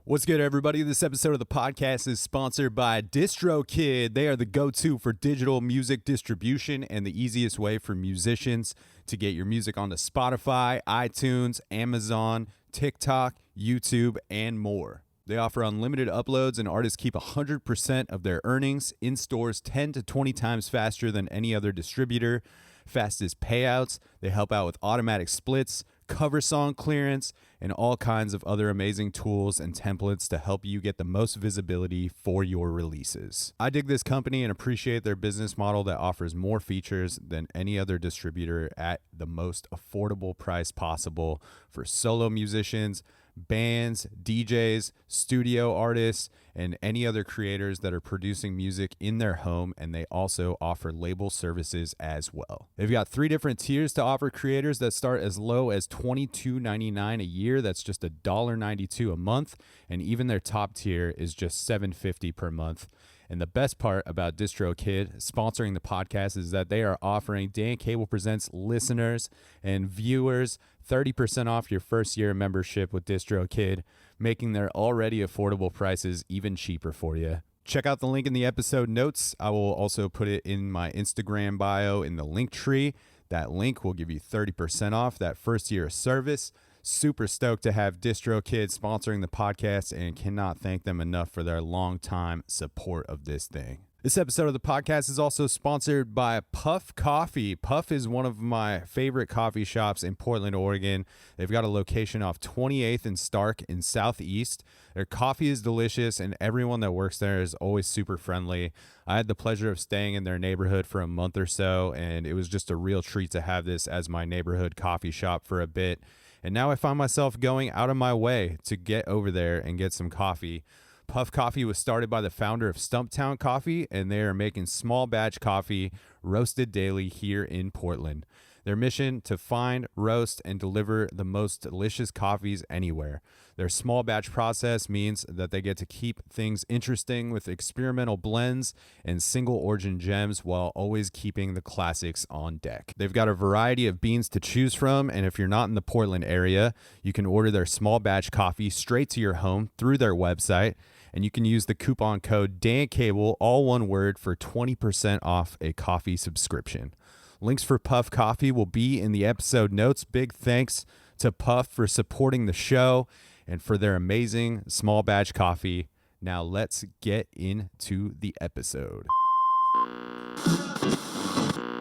What's good, everybody? This episode of the podcast is sponsored by DistroKid. They are the go-to for digital music distribution and the easiest way for musicians to get your music onto Spotify, iTunes, Amazon, TikTok, YouTube, and more. They offer unlimited uploads, and artists keep 100% of their earnings in stores 10 to 20 times faster than any other distributor. Fastest payouts. They help out with automatic splits, cover song clearance, and all kinds of other amazing tools and templates to help you get the most visibility for your releases. I dig this company and appreciate their business model that offers more features than any other distributor at the most affordable price possible for solo musicians, bands, DJs, studio artists, and any other creators that are producing music in their home, and they also offer label services as well. They've got 3 different tiers to offer creators that start as low as $22.99 a year. That's just $1.92 a month, and even their top tier is just $7.50 per month. And the best part about DistroKid sponsoring the podcast is that they are offering Dan Cable Presents listeners and viewers 30% off your first year of membership with DistroKid, making their already affordable prices even cheaper for you. Check out the link in the episode notes. I will also put it in my Instagram bio in the link tree. That link will give you 30% off that first year of service. Super stoked to have DistroKid sponsoring the podcast and cannot thank them enough for their long time support of this thing. This episode of the podcast is also sponsored by Puff Coffee. Puff is one of my favorite coffee shops in Portland, Oregon. They've got a location off 28th and Stark in Southeast. Their coffee is delicious, and everyone that works there is always super friendly. I had the pleasure of staying in their neighborhood for a month or so, and it was just a real treat to have this as my neighborhood coffee shop for a bit. And now I find myself going out of my way to get over there and get some coffee. Puff Coffee was started by the founder of Stumptown Coffee, and they are making small batch coffee roasted daily here in Portland. Their mission to find, roast, and deliver the most delicious coffees anywhere. Their small batch process means that they get to keep things interesting with experimental blends and single origin gems while always keeping the classics on deck. They've got a variety of beans to choose from, and if you're not in the Portland area, you can order their small batch coffee straight to your home through their website, and you can use the coupon code DANCABLE, all one word, for 20% off a coffee subscription. Links for Puff Coffee will be in the episode notes. Big thanks to Puff for supporting the show and for their amazing small batch coffee. Now let's get into the episode.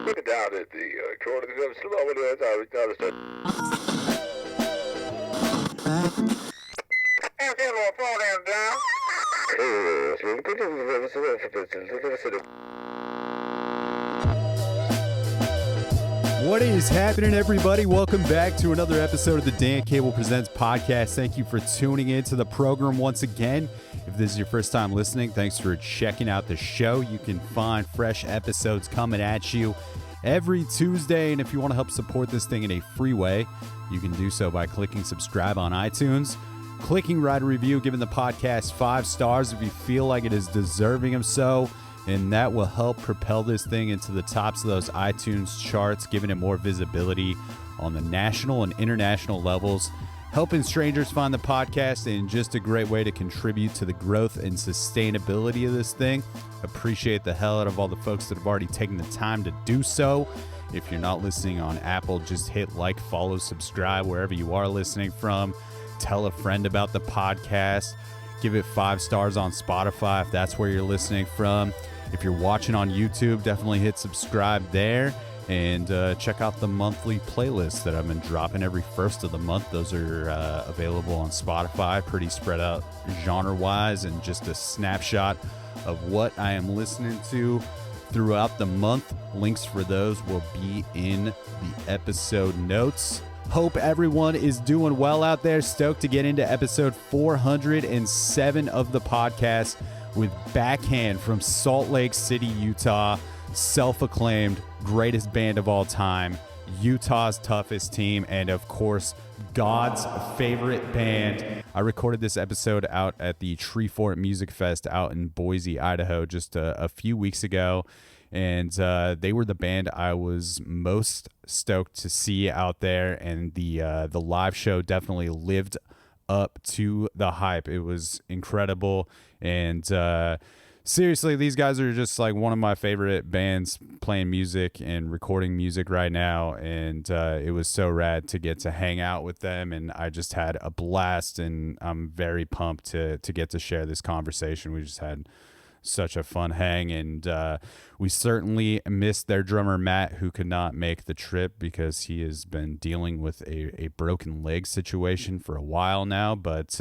Look down at the corner of What is happening, everybody? Welcome back to another episode of the Dan Cable Presents podcast. Thank you for tuning in to the program once again. If this is your first time listening, thanks for checking out the show. You can find fresh episodes coming at you every Tuesday. And if you want to help support this thing in a free way, you can do so by clicking subscribe on iTunes, clicking write a review, giving the podcast 5 stars if you feel like it is deserving of so. And that will help propel this thing into the tops of those iTunes charts, giving it more visibility on the national and international levels, helping strangers find the podcast, and just a great way to contribute to the growth and sustainability of this thing. Appreciate the hell out of all the folks that have already taken the time to do so. If you're not listening on Apple, just hit like, follow, subscribe wherever you are listening from. Tell a friend about the podcast. Give it 5 stars on Spotify if that's where you're listening from. If you're watching on YouTube, definitely hit subscribe there, and check out the monthly playlists that I've been dropping every first of the month. Those are available on Spotify, pretty spread out genre-wise, and just a snapshot of what I am listening to throughout the month. Links for those will be in the episode notes. Hope everyone is doing well out there. Stoked to get into episode 407 of the podcast with Backhand from Salt Lake City, Utah. Self-acclaimed greatest band of all time, Utah's toughest team, and of course, God's favorite band. I recorded this episode out at the Treefort Music Fest out in Boise, Idaho, just a few weeks ago. And they were the band I was most stoked to see out there, and the live show definitely lived up to the hype. It was incredible. And seriously, these guys are just like one of my favorite bands playing music and recording music right now. And it was so rad to get to hang out with them. And I just had a blast. And I'm very pumped to get to share this conversation. We just had such a fun hang, and we certainly missed their drummer Matt, who could not make the trip because he has been dealing with a broken leg situation for a while now. But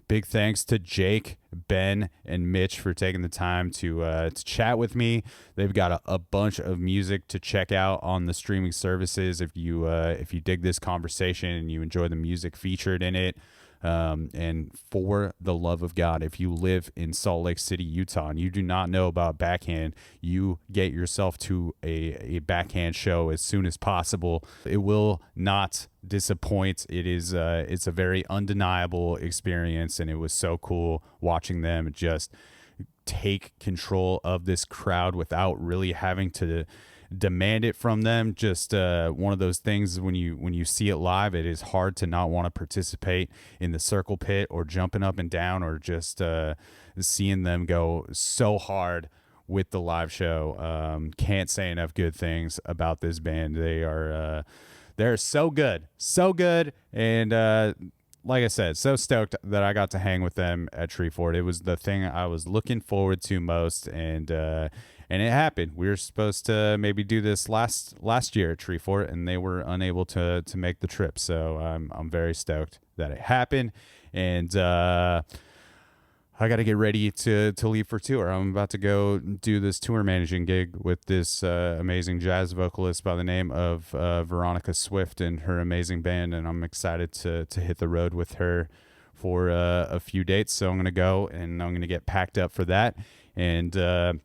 big thanks to Jake, Ben, and Mitch for taking the time to chat with me. They've got a bunch of music to check out on the streaming services if you dig this conversation and you enjoy the music featured in it. And for the love of God, if you live in Salt Lake City, Utah, and you do not know about Backhand, you get yourself to a Backhand show as soon as possible. It will not disappoint. It's a very undeniable experience, and it was so cool watching them just take control of this crowd without really having to demand it from them. Just one of those things when you see it live, it is hard to not want to participate in the circle pit or jumping up and down or just seeing them go so hard with the live show. Can't say enough good things about this band. They're so good, and like I said, so stoked that I got to hang with them at Treefort. It was the thing I was looking forward to most, and it happened. We were supposed to maybe do this last year at Treefort, and they were unable to make the trip. So I'm very stoked that it happened, and I got to get ready to leave for tour. I'm about to go do this tour managing gig with this amazing jazz vocalist by the name of Veronica Swift and her amazing band, and I'm excited to hit the road with her for a few dates. So I'm going to go, and I'm going to get packed up for that. And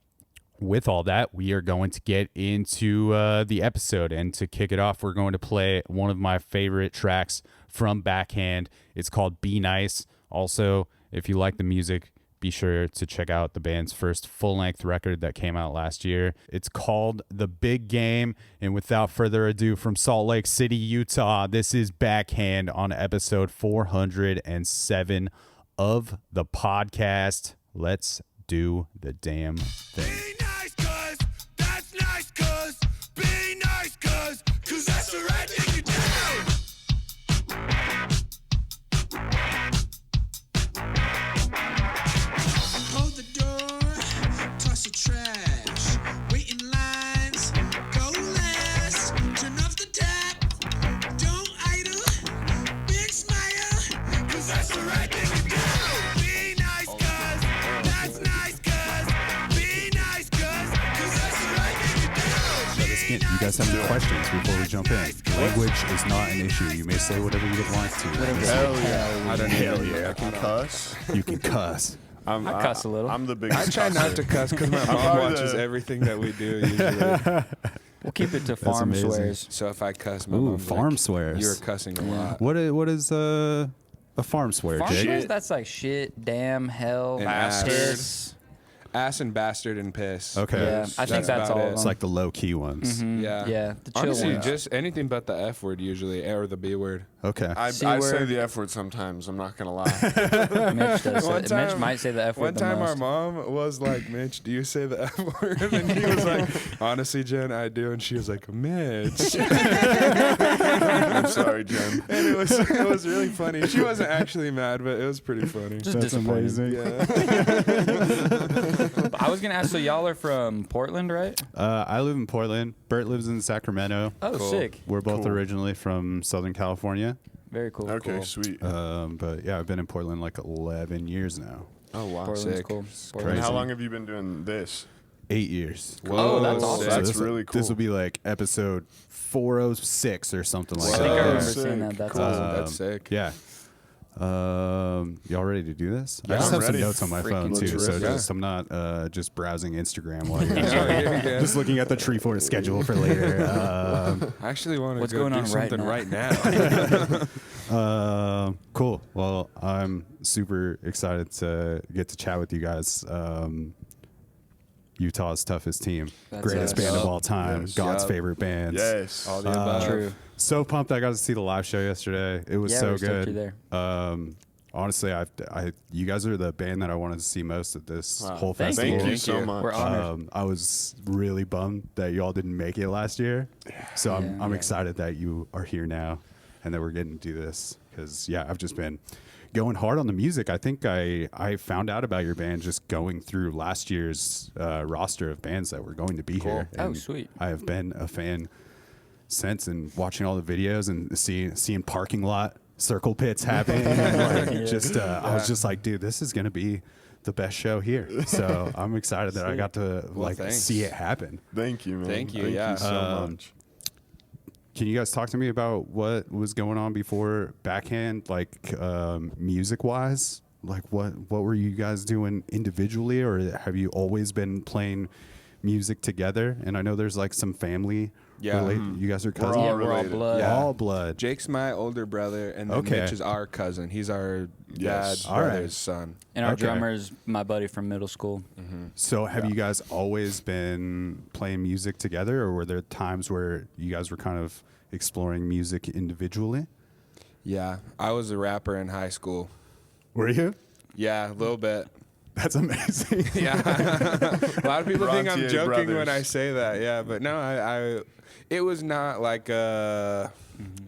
with all that, we are going to get into the episode. And to kick it off, we're going to play one of my favorite tracks from Backhand. It's called Be Nice. Also, if you like the music, be sure to check out the band's first full-length record that came out last year. It's called The Big Game. And without further ado, from Salt Lake City, Utah, this is Backhand on episode 407 of the podcast. Let's do the damn thing. Be nice, cuz that's nice, cuz be nice, cuz that's the right thing to do. Hold the door, toss your trash, wait in lines, go last, turn off the tap, don't idle, big smile, cuz that's the right thing to do. Be nice, cuz that's nice, cuz be nice, cuz that's the right thing to do. You guys have any questions before we jump in? Language is not an issue. You may say whatever you would like to. Hell yeah. I don't Hell know. yeah. I can cuss. You can cuss. I cuss a little. I'm the biggest I try not cusser. to cuss because my mom probably watches the- everything that we do usually. We'll keep it to farm amazing. swears. So if I cuss, my Ooh, mom's farm like, swears. You're cussing a lot. What is a farm swear, Farm Jake? swears, that's like shit, damn, hell, And ass. piss. Ass and bastard and piss. Okay. Yeah, I think that's about all it. of It's them. like the low key ones. Yeah. Yeah, the chill Honestly, ones. just anything but the F word usually, or the B word. Okay. I C say word. the F word sometimes. I'm not gonna lie. Mitch does One say, Mitch time- might say the F word One the time most. our mom was like, Mitch, do you say the F word? And he was like, honestly, Jen, I do. And she was like, Mitch. I'm sorry, Jen. And it was really funny. She wasn't actually mad, but it was pretty funny. Just disappointed. Yeah. I was gonna ask, so y'all are from Portland, right? I live in Portland. Bert lives in Sacramento. Oh, Cool. sick. We're both Cool. originally from Southern California. Very cool. Okay, cool. sweet. But yeah, I've been in Portland like 11 years now. Oh wow. Portland's sick. cool. And Portland's how Crazy. long have you been doing this? 8 years. Oh, that's awesome. So that's this, really cool. This will be like episode 406 or something like I that. think I remember Sick. seeing that. That's Cool. awesome. That's sick. Yeah. Y'all ready to do this? Yeah, I just I'm have some ready. notes on my phone Freaking too, so terrific. just, I'm not just browsing Instagram while you're Yeah. just looking at the Treefort schedule for later. I actually want to What's go going do on right something now? right now. Cool. Well, I'm super excited to get to chat with you guys. Utah's toughest team, That's greatest us. band of all time, Yes. God's Yup. favorite bands. Yes. All the above. True. So pumped I got to see the live show yesterday. It was Yeah, so we're stoked good. you're there. honestly, you guys are the band that I wanted to see most at this whole festival. Thank you Thank so you. much. We're honored. I was really bummed that y'all didn't make it last year. So I'm excited that you are here now and that we're getting to do this. Because, I've just been going hard on the music. I think I found out about your band just going through last year's roster of bands that were going to be here. Oh, And sweet. I have been a fan since, and watching all the videos and seeing parking lot circle pits happen. And I was just like, dude, this is going to be the best show here. So I'm excited that I got to thanks. see it happen. Thank you, man. Thank you, Thank yeah. you so much. Can you guys talk to me about what was going on before Backhand, music wise? Like what were you guys doing individually, or have you always been playing music together? And I know there's like some family. Yeah. You guys are We're cousins. all We're all related. blood. Yeah. All blood. Jake's my older brother, and then Okay. Mitch is our cousin. He's our Yes. dad's All right. brother's son. And our Okay. drummer's my buddy from middle school. So have you guys always been playing music together, or were there times where you guys were kind of exploring music individually? Yeah, I was a rapper in high school. Were you? Yeah, a little bit. That's amazing. Yeah, a lot of people think I'm Brontier joking when brothers. I say that. Yeah, but no, I it was not like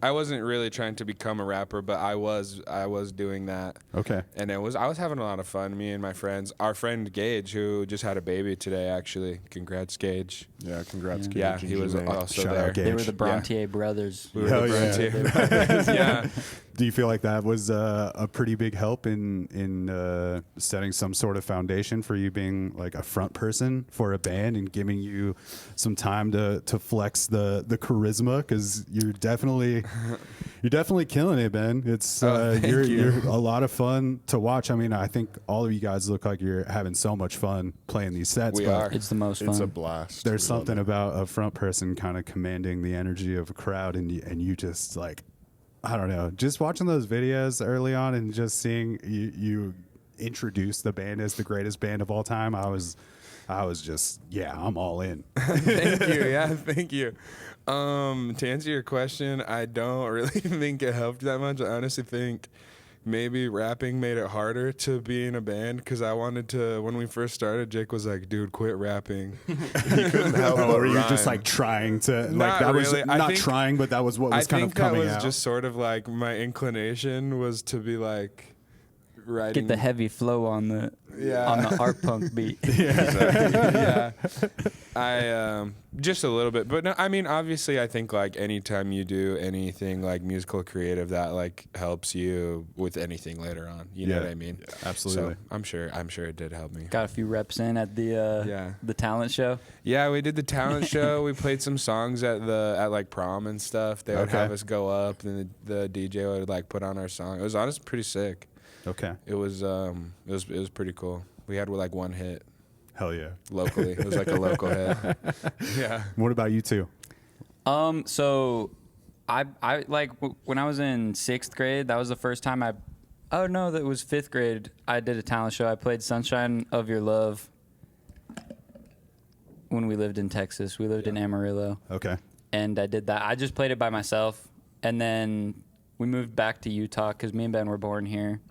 I wasn't really trying to become a rapper, but I was doing that. Okay. And I was having a lot of fun. Me and my friends. Our friend Gage, who just had a baby today, actually. Congrats, Gage. Yeah, congrats, Gage. Yeah, and he was Jermaine. also Shout out there. Gage. They were the Brontier brothers. We were Hell the yeah. Brontier. Yeah. Do you feel like that was a pretty big help in setting some sort of foundation for you being like a front person for a band and giving you some time to flex the charisma? Because you're definitely killing it, Ben. It's thank you're you. a lot of fun to watch. I mean, I think all of you guys look like you're having so much fun playing these sets. We but are. It's the most It's a fun. blast. There's We love something it. about a front person kind of commanding the energy of a crowd, and you just like, I don't know, just watching those videos early on and just seeing you introduce the band as the greatest band of all time. I was just, I'm all in. Thank you. Yeah, thank you. To answer your question, I don't really think it helped that much. I honestly think maybe rapping made it harder to be in a band, because I wanted to, when we first started, Jake was like, dude, quit rapping. He couldn't help but Or you just rhyme. like trying to, like Not that was really. I not think- trying, but that was what I was kind think of coming that was out. just sort of like my inclination was to be like writing. Get the heavy flow on the art punk beat. Yeah. I just a little bit, but no, I mean, obviously I think like anytime you do anything like musical creative, that like helps you with anything later on, you know Yeah. what I mean? Absolutely. So I'm sure it did help me. Got a few reps in at the the talent show. Yeah, we did the talent show. We played some songs at like prom and stuff. They would Okay. have us go up, and the DJ would like put on our song. It was honestly pretty sick. Okay. It was pretty cool. We had like one hit Hell yeah. locally. It was like a local hit. Yeah. What about you two? So I like when I was in 6th grade, that was the first time that was 5th grade. I did a talent show. I played Sunshine of Your Love when we lived in Texas. We lived in Amarillo. Okay. And I did that. I just played it by myself. And then we moved back to Utah because me and Ben were born here.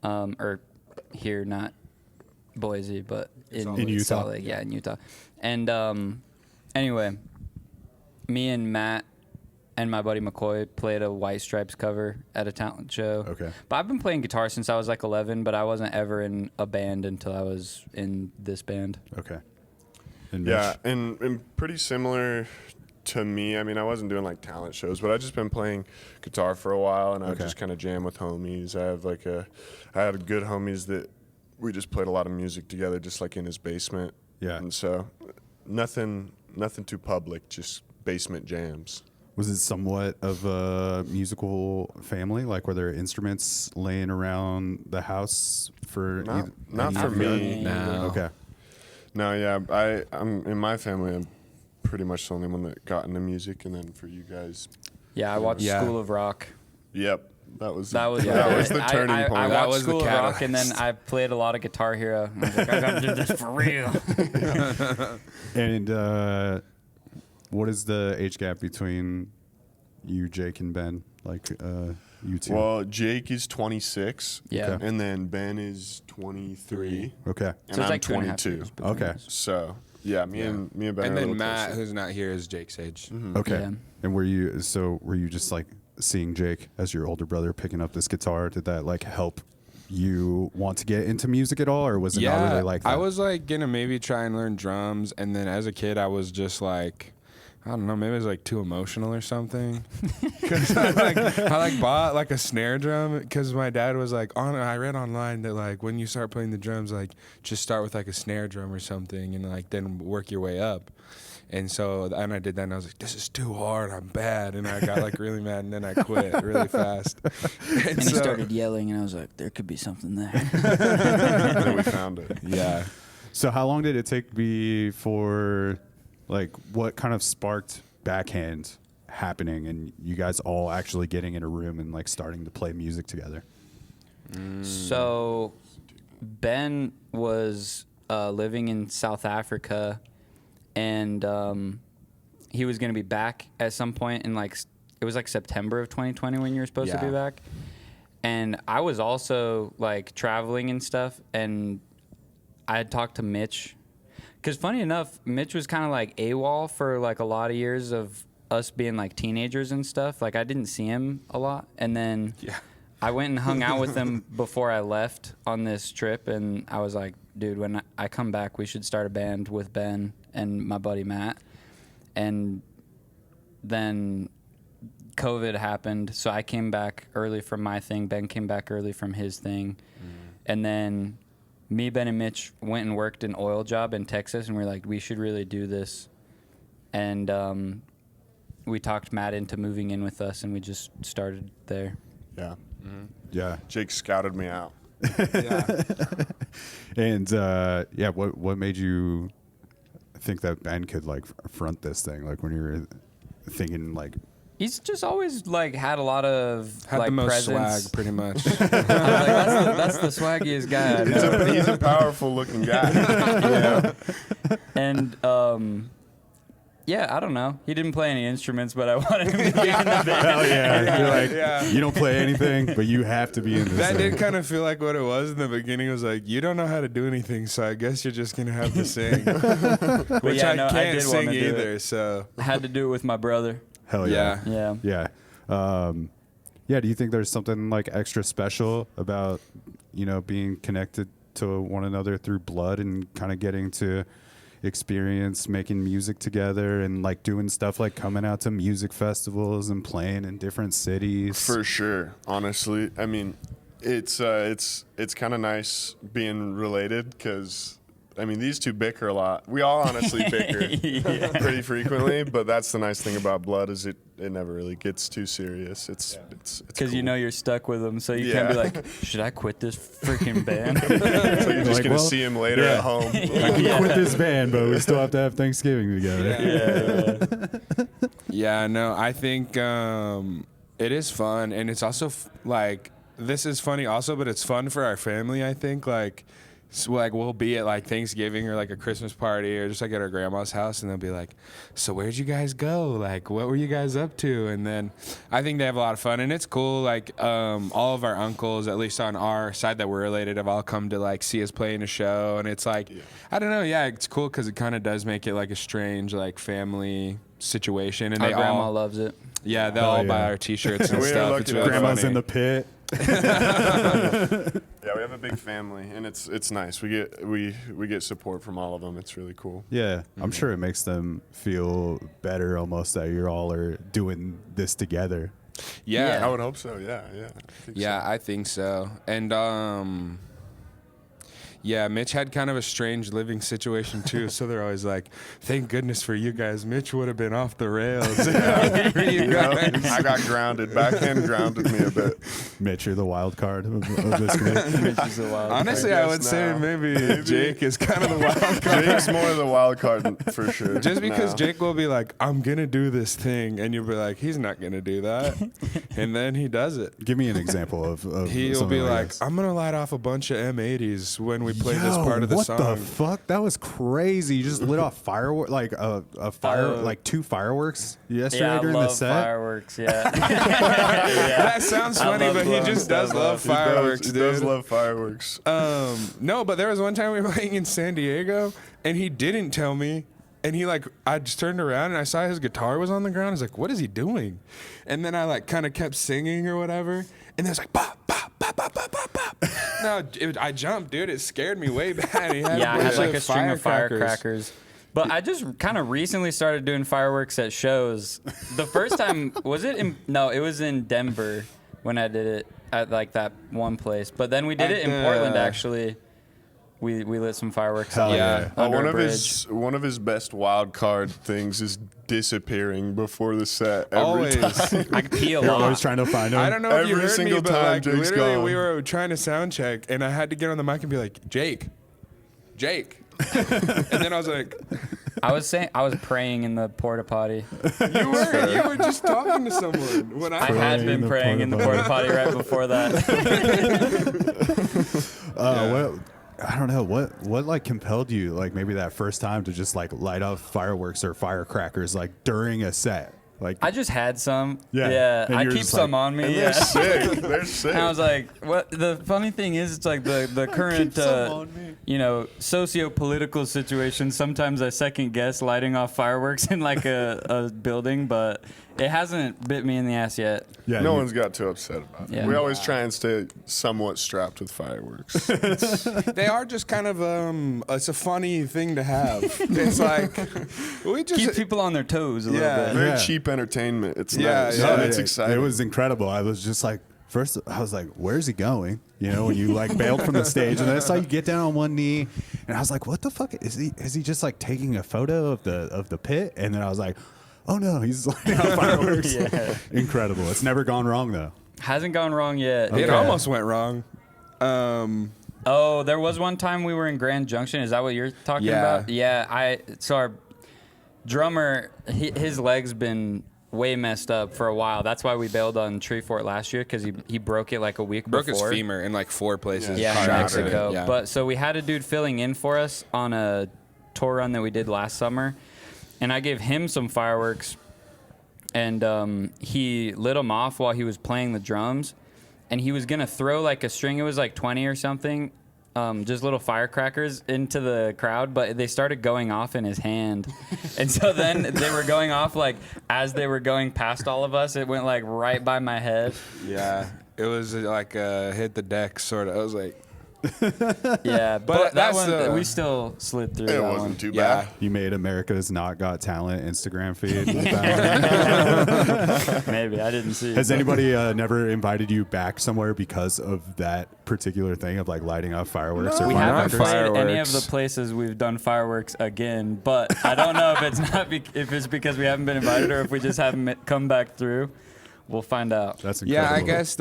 Or here, not Boise, but in Utah. Salt Lake, yeah, in Utah. And anyway, me and Matt and my buddy McCoy played a White Stripes cover at a talent show. Okay. But I've been playing guitar since I was like 11, but I wasn't ever in a band until I was in this band. Okay. And Yeah, Mitch? and pretty similar to me. I mean, I wasn't doing like talent shows, but I just been playing guitar for a while, and I would Okay. just kind of jam with homies. I had good homies that we just played a lot of music together, just like in his basement. Yeah. And so nothing too public, just basement jams. Was it somewhat of a musical family? Like, were there instruments laying around the house for Not for me. No. Okay. No, yeah, I'm in my family. I'm pretty much the only one that got into music, and then for you guys, Yeah, I watched Yeah. School of Rock. yep, that was That was the turning I point. That watched was the School of Rock, and then catalyst. I played a lot of Guitar Hero. And I was like, I gotta do this for real. And what is the age gap between you, Jake, and Ben? Like, you two? Well, Jake is 26. Yeah. Okay. And then Ben is 23. Okay. And So it's I'm like 2.5 22. years between Okay. us. So, yeah, me and Ben And are a then little Matt, closer. who's not here, is Jake's age. Okay. Yeah. And were you just like seeing Jake as your older brother picking up this guitar? Did that like help you want to get into music at all, or was it not really like that? I was like gonna maybe try and learn drums, and then as a kid, I was just like, I don't know, maybe it was like too emotional or something. Because I bought like a snare drum because my dad was like, I read online that like when you start playing the drums, like just start with like a snare drum or something, and like then work your way up. And so, and I did that, and I was like, this is too hard, I'm bad. And I got like really mad, and then I quit really fast. And he started yelling, and I was like, there could be something there. And then we found it. Yeah. So how long did it take before, like, what kind of sparked Backhand happening and you guys all actually getting in a room and like starting to play music together? So Ben was living in South Africa, and he was going to be back at some point in like, it was like September of 2020 when you were supposed to be Yeah. back. And I was also like traveling and stuff, and I had talked to Mitch. Because funny enough, Mitch was kind of like AWOL for like a lot of years of us being like teenagers and stuff. Like I didn't see him a lot. And then I went and hung out with him before I left on this trip. And I was like, dude, when I come back, we should start a band with Ben and my buddy Matt. And then COVID happened. So I came back early from my thing. Ben came back early from his thing. And then me, Ben, and Mitch went and worked an oil job in Texas, and we were like, we should really do this. And we talked Matt into moving in with us, and we just started there. Yeah. Yeah. Jake scouted me out. And yeah, what made you think that Ben could like front this thing? Like when you were thinking like, He's just always like had a lot of Had like the most presence. swag, pretty much. I was like, that's the swaggiest guy I know. He's a powerful looking guy. Yeah. And yeah, I don't know. He didn't play any instruments, but I wanted him to be in the band. hell yeah. You're like, Yeah. you don't play anything, but you have to be in this That thing. did kind of feel like what it was in the beginning. It was like, you don't know how to do anything, so I guess you're just going to have to sing. Which yeah, I no, I can't did sing wanna do either, it. so. I had to do it with my brother. Hell yeah. Yeah. Yeah. Yeah. Yeah. Do you think there's something like extra special about, you know, being connected to one another through blood and kind of getting to experience making music together and like doing stuff like coming out to music festivals and playing in different cities? For sure. Honestly, I mean, it's kind of nice being related because, I mean, these two bicker a lot. We all honestly bicker pretty frequently, but that's the nice thing about blood is it never really gets too serious. It's Because you cool. know you're stuck with him, so you can't be like, should I quit this freaking band? So you're just Like, gonna well, see him later yeah. at home. I can quit this band, but we still have to have Thanksgiving together. Yeah, no, I think it is fun, and it's also like, this is funny also, but it's fun for our family, I think. Like, like we'll be at like Thanksgiving or like a Christmas party or just like at our grandma's house, and they'll be like, so where'd you guys go? Like, what were you guys up to? And then I think they have a lot of fun, and it's cool. Like, all of our uncles, at least on our side that we're related, have all come to like see us play in a show, and it's like, I don't know, yeah, it's cool because it kind of does make it like a strange like family situation, and My they grandma all loves it. yeah, they'll all buy yeah. our T-shirts and We are stuff. lucky It's to really Grandma's funny. in the pit. Yeah, we have a big family, and it's nice. We get support from all of them. It's really cool. Yeah, I'm sure it makes them feel better almost that you all are doing this together. Yeah, I would hope so. Yeah, yeah. I think yeah, so. I think so. And yeah, Mitch had kind of a strange living situation too. So they're always like, "Thank goodness for you guys. Mitch would have been off the rails." For you You know, guys. I got grounded. Backhand grounded me a bit. Mitch, you're the wild card of this group. Honestly, I I would guess say now. maybe Jake is kind of the wild card. Jake's more the wild card for sure. Just because now. Jake will be like, "I'm gonna do this thing," and you'll be like, "He's not gonna do that," and then he does it. Give me an example of He'll something be like, this. "I'm gonna light off a bunch of M80s when we played this part of the song. What the fuck? That was crazy. You just lit off firework, like a fire, like 2 fireworks yesterday during the set. Fireworks. Yeah. That sounds funny, love but he blowing just does stuff love up. fireworks, He dude. does love fireworks. No, but there was one time we were playing in San Diego, and he didn't tell me. And he I just turned around and I saw his guitar was on the ground. I was like, what is he doing? And then I kind of kept singing or whatever. And there's like, bop, bop, bop, bop, bop, bop, bop. No, I jumped, dude. It scared me way bad. He had Yeah, I bunch had like of a string of firecrackers. But I just kind of recently started doing fireworks at shows. The first time, it was in Denver when I did it at like that one place. But then we did it in Portland, actually. We lit some fireworks. Hell yeah. Under one a of bridge. his best wild card things is disappearing before the set. Every Always. time. I could pee a You're lot. always trying to find him. I don't know if you Every heard me, single but time like Jake's literally gone. we were trying to sound check, and I had to get on the mic and be like, Jake. And then I was like, I was praying in the porta potty. you were just talking to someone when I had been praying in the porta potty right before that. I don't know what like compelled you like maybe that first time to just like light off fireworks or firecrackers like during a set. Like I just had some. Yeah. Yeah. And I you're keep just some like- on me. And Yeah. they're sick. They're sick. And I was like, what? The funny thing is, it's like the current, socio-political situation. Sometimes I second guess lighting off fireworks in like a building, but it hasn't bit me in the ass yet. yeah, no you- one's got too upset about it. Yeah. We always try and stay somewhat strapped with fireworks. They are just kind of it's a funny thing to have. It's like we just Keep people on their toes a Yeah. little bit. Very Yeah. cheap entertainment. It's Yeah, nice. yeah. And it's it- exciting. It was incredible. I was just like, first I was like, where's he going? You know, when you like bailed from the stage, and then I saw you get down on one knee, and I was like, what the fuck is he? Is he just like taking a photo of the pit? And then I was like, oh no, he's lighting out fireworks. Yeah. Incredible. It's never gone wrong though. Hasn't gone wrong yet. it Okay. almost went wrong. Oh, there was one time we were in Grand Junction. Is that what you're talking Yeah. about? Yeah. So our drummer, his leg's been way messed up for a while. That's why we bailed on Treefort last year, because he broke it like a week Broke before. his femur in like 4 places. Yeah, in Car Mexico. accident. Yeah. But so we had a dude filling in for us on a tour run that we did last summer, and I gave him some fireworks, and he lit them off while he was playing the drums, and he was gonna throw like a string. It was like 20 or something. Just little firecrackers into the crowd, but they started going off in his hand. And so then they were going off like as they were going past all of us. It went like right by my head. Yeah, it was like hit the deck sort of. I was like, Yeah, but that that's, one, we still slid through it that wasn't one. too yeah. bad. You made America's Not Got Talent Instagram feed. Maybe I didn't see. Has anybody never invited you back somewhere because of that particular thing of like lighting off fireworks or We firecrackers? haven't played any of the Fireworks. places we've done fireworks again, but I don't know if it's not if it's because we haven't been invited or if we just haven't come back through. We'll find out. That's incredible. Yeah, I guess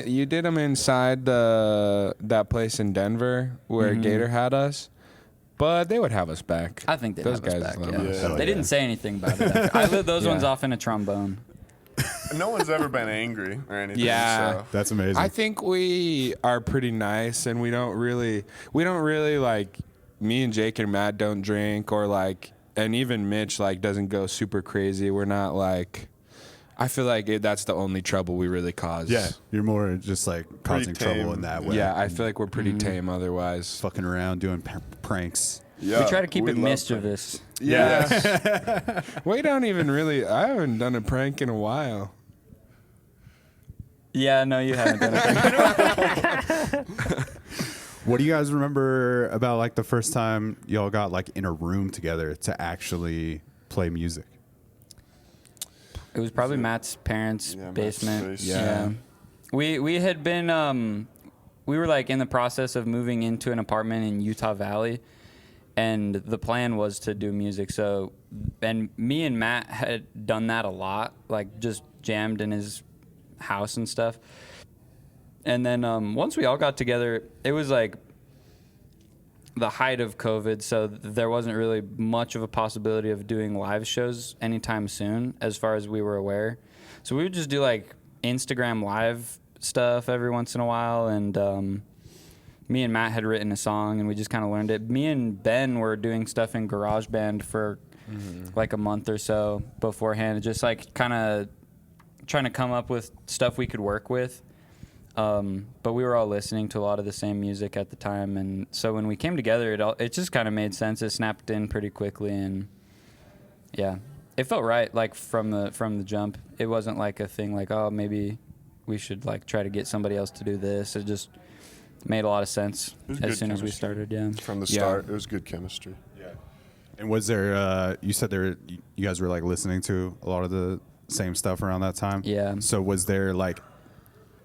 you did them inside that place in Denver where Gator had us, but they would have us back. I think they Those have us guys back. love Yeah. us. Hell They yeah. didn't say anything about it. I lit those Yeah. ones off in a trombone. No one's ever been angry or anything. Yeah. So. That's amazing. I think we are pretty nice, and we don't really like. Me and Jake and Matt don't drink, or like, and even Mitch like doesn't go super crazy. We're not like. I feel like that's the only trouble we really cause. yeah, you're more just like causing Pretty trouble tame. in that way. Yeah, I feel like we're pretty tame otherwise. Fucking around doing pranks. Yeah, We try to keep we it love mischievous. Yeah. We don't even really. I haven't done a prank in a while. Yeah, no, you haven't done it. What do you guys remember about like the first time y'all got like in a room together to actually play music? It was probably Matt's parents' Yeah, Matt's basement. place. Yeah. We had been we were like in the process of moving into an apartment in Utah Valley, and the plan was to do music. So, and me and Matt had done that a lot, like just jammed in his house and stuff. And then once we all got together, it was like the height of COVID, so there wasn't really much of a possibility of doing live shows anytime soon, as far as we were aware. So we would just do like Instagram live stuff every once in a while, and me and Matt had written a song and we just kind of learned it. Me and Ben were doing stuff in GarageBand for like a month or so beforehand, just like kind of trying to come up with stuff we could work with. But we were all listening to a lot of the same music at the time, and so when we came together, it just kind of made sense. It snapped in pretty quickly, and yeah, it felt right. Like from the jump, it wasn't like a thing like, oh, maybe we should like try to get somebody else to do this. It just made a lot of sense as soon as we started. Yeah, From the start, it was good chemistry. Yeah. And was there? You said you guys were like listening to a lot of the same stuff around that time. Yeah. So was there like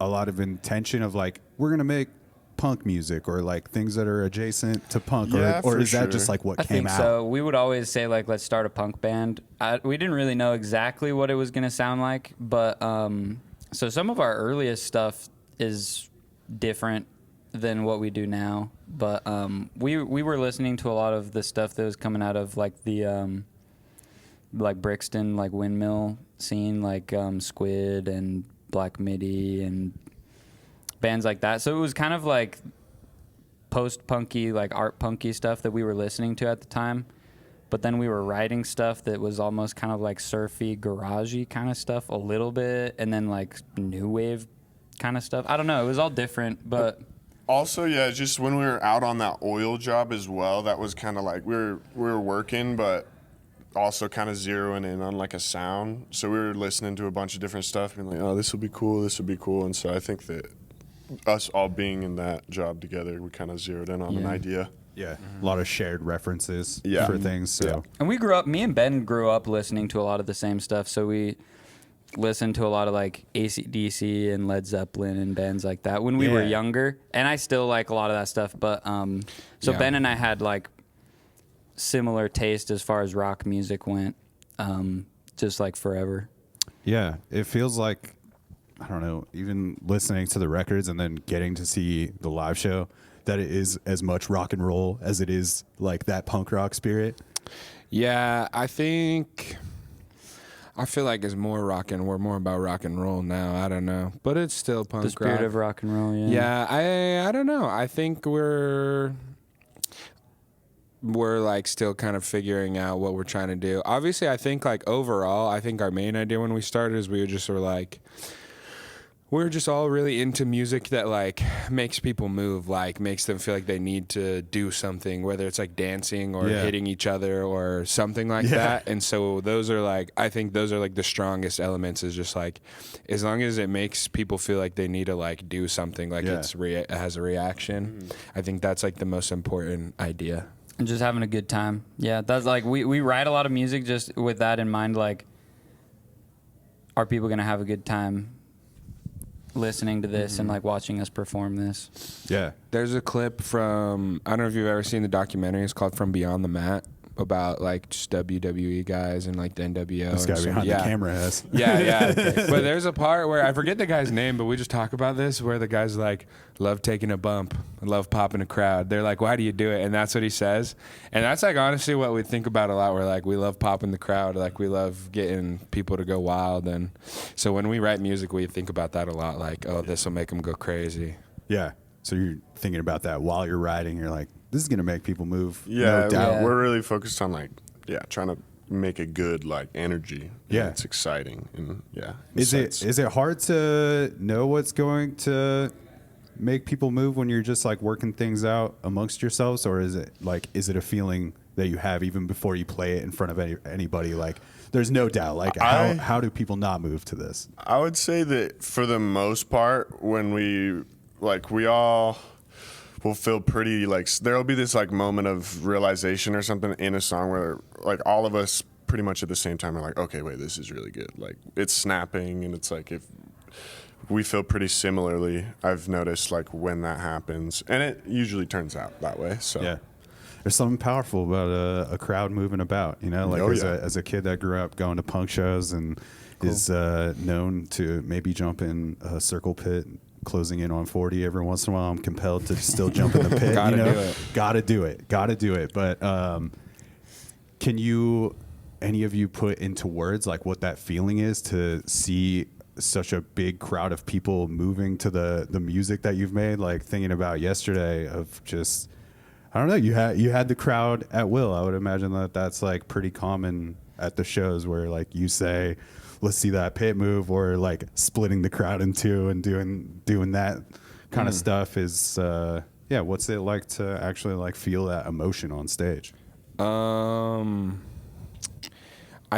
a lot of intention of like, we're gonna make punk music or like things that are adjacent to punk, or is that just like what I came think out? so. We would always say like, let's start a punk band. We didn't really know exactly what it was gonna sound like, but so some of our earliest stuff is different than what we do now. But we were listening to a lot of the stuff that was coming out of like the like Brixton, like windmill scene, like Squid and Black Midi and bands like that. So it was kind of like post-punky, like art punky stuff that we were listening to at the time. But then we were writing stuff that was almost kind of like surfy, garagey kind of stuff a little bit, and then like new wave kind of stuff. I don't know. It was all different, but Also, yeah, just when we were out on that oil job as well, that was kind of like we were working, but also kind of zeroing in on like a sound. So we were listening to a bunch of different stuff, being like, oh, this would be cool. And so I think that us all being in that job together, we kind of zeroed in on an idea. Yeah, a lot of shared references Yeah. for things. So and me and Ben grew up listening to a lot of the same stuff. So we listened to a lot of like AC/DC and Led Zeppelin and bands like that when we were younger. And I still like a lot of that stuff. But so Ben and I had like similar taste as far as rock music went, just like forever. yeah, it feels like, I don't know, even listening to the records and then getting to see the live show, that it is as much rock and roll as it is like that punk rock spirit. Yeah, I feel like it's more we're more about rock and roll now. I don't know, but it's still punk The spirit rock. of rock and roll. Yeah, I don't know. I think we're like still kind of figuring out what we're trying to do. Obviously, I think like overall, I think our main idea when we started is we were just all really into music that like makes people move, like makes them feel like they need to do something, whether it's like dancing or hitting each other or something like that. And so I think those are like the strongest elements, is just like, as long as it makes people feel like they need to like do something, like it has a reaction. I think that's like the most important idea. And just having a good time. Yeah, that's like we write a lot of music just with that in mind. Like, are people gonna have a good time listening to this and like watching us perform this? Yeah. There's a clip from, I don't know if you've ever seen the documentary. It's called From Beyond the Mat, about like just WWE guys and like the NWO. This guy behind the camera has. Yeah. But there's a part where I forget the guy's name, but we just talk about this, where the guy's like, love taking a bump, love popping a crowd. They're like, why do you do it? And that's what he says. And that's like honestly what we think about a lot. We're like, we love popping the crowd. Like we love getting people to go wild. And so when we write music, we think about that a lot. Like, oh, this will make them go crazy. Yeah. So you're thinking about that while you're writing. You're like, this is going to make people move. Yeah, No doubt. we're really focused on like, trying to make a good like energy. Yeah. It's exciting. And Is it hard to know what's going to make people move when you're just like working things out amongst yourselves, or is it a feeling that you have even before you play it in front of anybody? Like, there's no doubt. Like, how do people not move to this? I would say that for the most part, when we all will feel pretty like, there'll be this like moment of realization or something in a song where like all of us pretty much at the same time are like, okay, wait, this is really good. Like it's snapping, and it's like, if we feel pretty similarly, I've noticed like when that happens, and it usually turns out that way. So Yeah. There's something powerful about a crowd moving about, you know, like as a kid that grew up going to punk shows and is known to maybe jump in a circle pit, closing in on 40 every once in a while. I'm compelled to still jump in the pit. Gotta you know? do it. Gotta do it. But can any of you put into words like what that feeling is to see such a big crowd of people moving to the music that you've made? Like thinking about yesterday of just, I don't know, you had the crowd at will. I would imagine that that's like pretty common at the shows where like you say, let's see that pit move, or like splitting the crowd in two and doing that kind of stuff is, what's it like to actually like feel that emotion on stage? I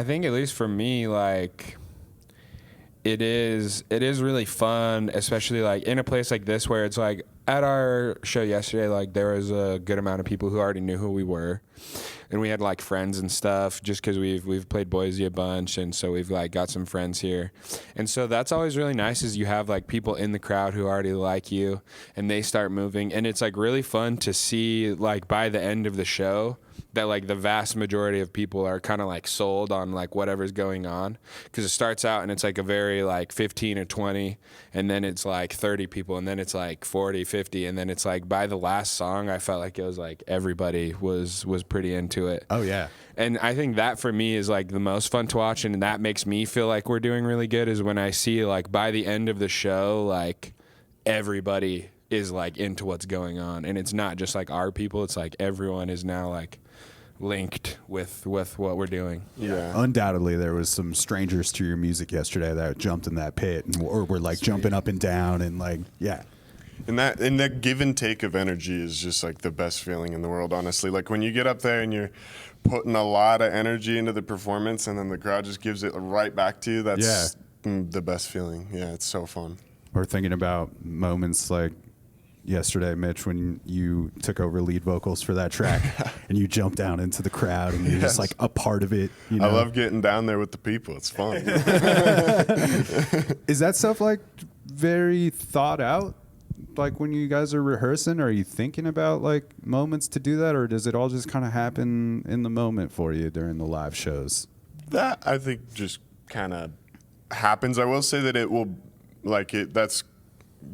think at least for me, like it is really fun, especially like in a place like this where it's like at our show yesterday, like there was a good amount of people who already knew who we were, and we had like friends and stuff just because we've played Boise a bunch, and so we've like got some friends here, and so that's always really nice is you have like people in the crowd who already like you, and they start moving, and it's like really fun to see like by the end of the show that like the vast majority of people are kind of like sold on like whatever's going on, because it starts out and it's like a very like 15 or 20, and then it's like 30 people, and then it's like 40, 50, and then it's like by the last song I felt like it was like everybody was pretty into it. Oh yeah. And I think that for me is like the most fun to watch, and that makes me feel like we're doing really good is when I see like by the end of the show like everybody is like into what's going on, and it's not just like our people, it's like everyone is now like linked with what we're doing. Yeah. Undoubtedly, there was some strangers to your music yesterday that jumped in that pit or were like jumping up and down and like, yeah. And that give and take of energy is just like the best feeling in the world, honestly. Like when you get up there and you're putting a lot of energy into the performance and then the crowd just gives it right back to you, that's the best feeling. Yeah, it's so fun. We're thinking about moments like yesterday, Mitch, when you took over lead vocals for that track and you jumped down into the crowd and you're just like a part of it. You know? I love getting down there with the people. It's fun. Is that stuff like very thought out? Like when you guys are rehearsing, are you thinking about like moments to do that, or does it all just kind of happen in the moment for you during the live shows? That I think just kind of happens. I will say that it will, like that's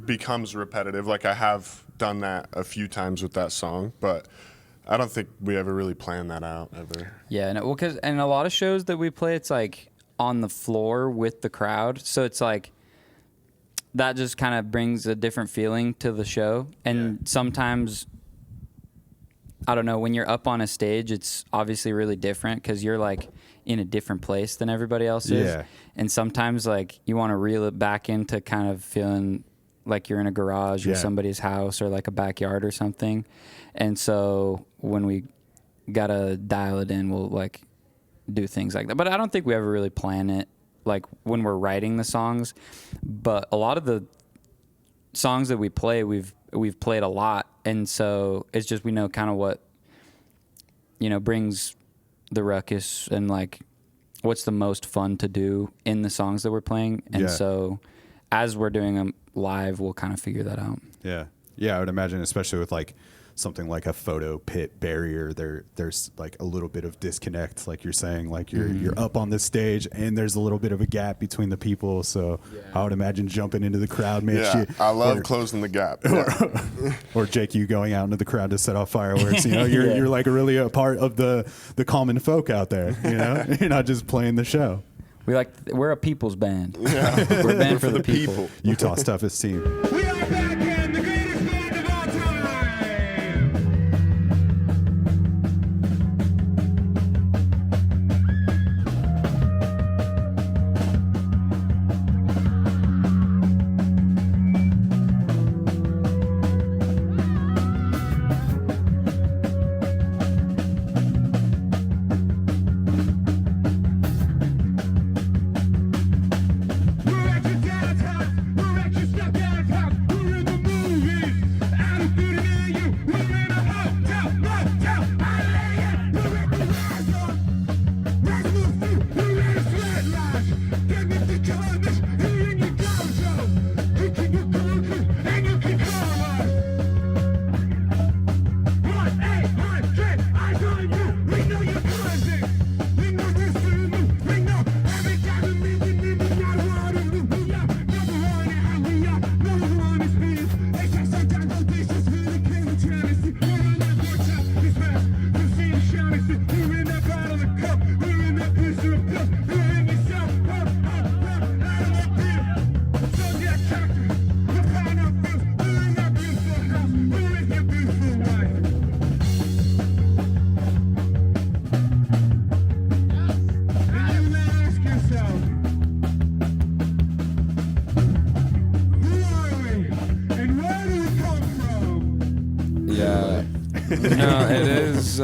becomes repetitive. Like I have done that a few times with that song, but I don't think we ever really planned that out ever. Yeah, no, well, because in a lot of shows that we play, it's like on the floor with the crowd, so it's like that just kind of brings a different feeling to the show. And sometimes, I don't know, when you're up on a stage, it's obviously really different because you're like in a different place than everybody else is. Yeah. And sometimes like you want to reel it back into kind of feeling like you're in a garage or somebody's house or like a backyard or something. And so when we gotta dial it in, we'll like do things like that. But I don't think we ever really plan it like when we're writing the songs. But a lot of the songs that we play, we've played a lot, and so it's just we know kind of what, you know, brings the ruckus and like what's the most fun to do in the songs that we're playing. And so as we're doing them live, we'll kind of figure that out. Yeah, I would imagine, especially with like something like a photo pit barrier, there's like a little bit of disconnect, like you're saying, like you're up on this stage and there's a little bit of a gap between the people. So I would imagine jumping into the crowd makes you. I love closing the gap. Or Jake, you going out into the crowd to set off fireworks. You know, you're like really a part of the common folk out there. You know, you're not just playing the show. We're a people's band. Yeah. We're a band for the people. Utah's toughest team. We are Backhand, the greatest band of all time. We're at your dad's house. We're at your stepdad's house. We're in No, it is.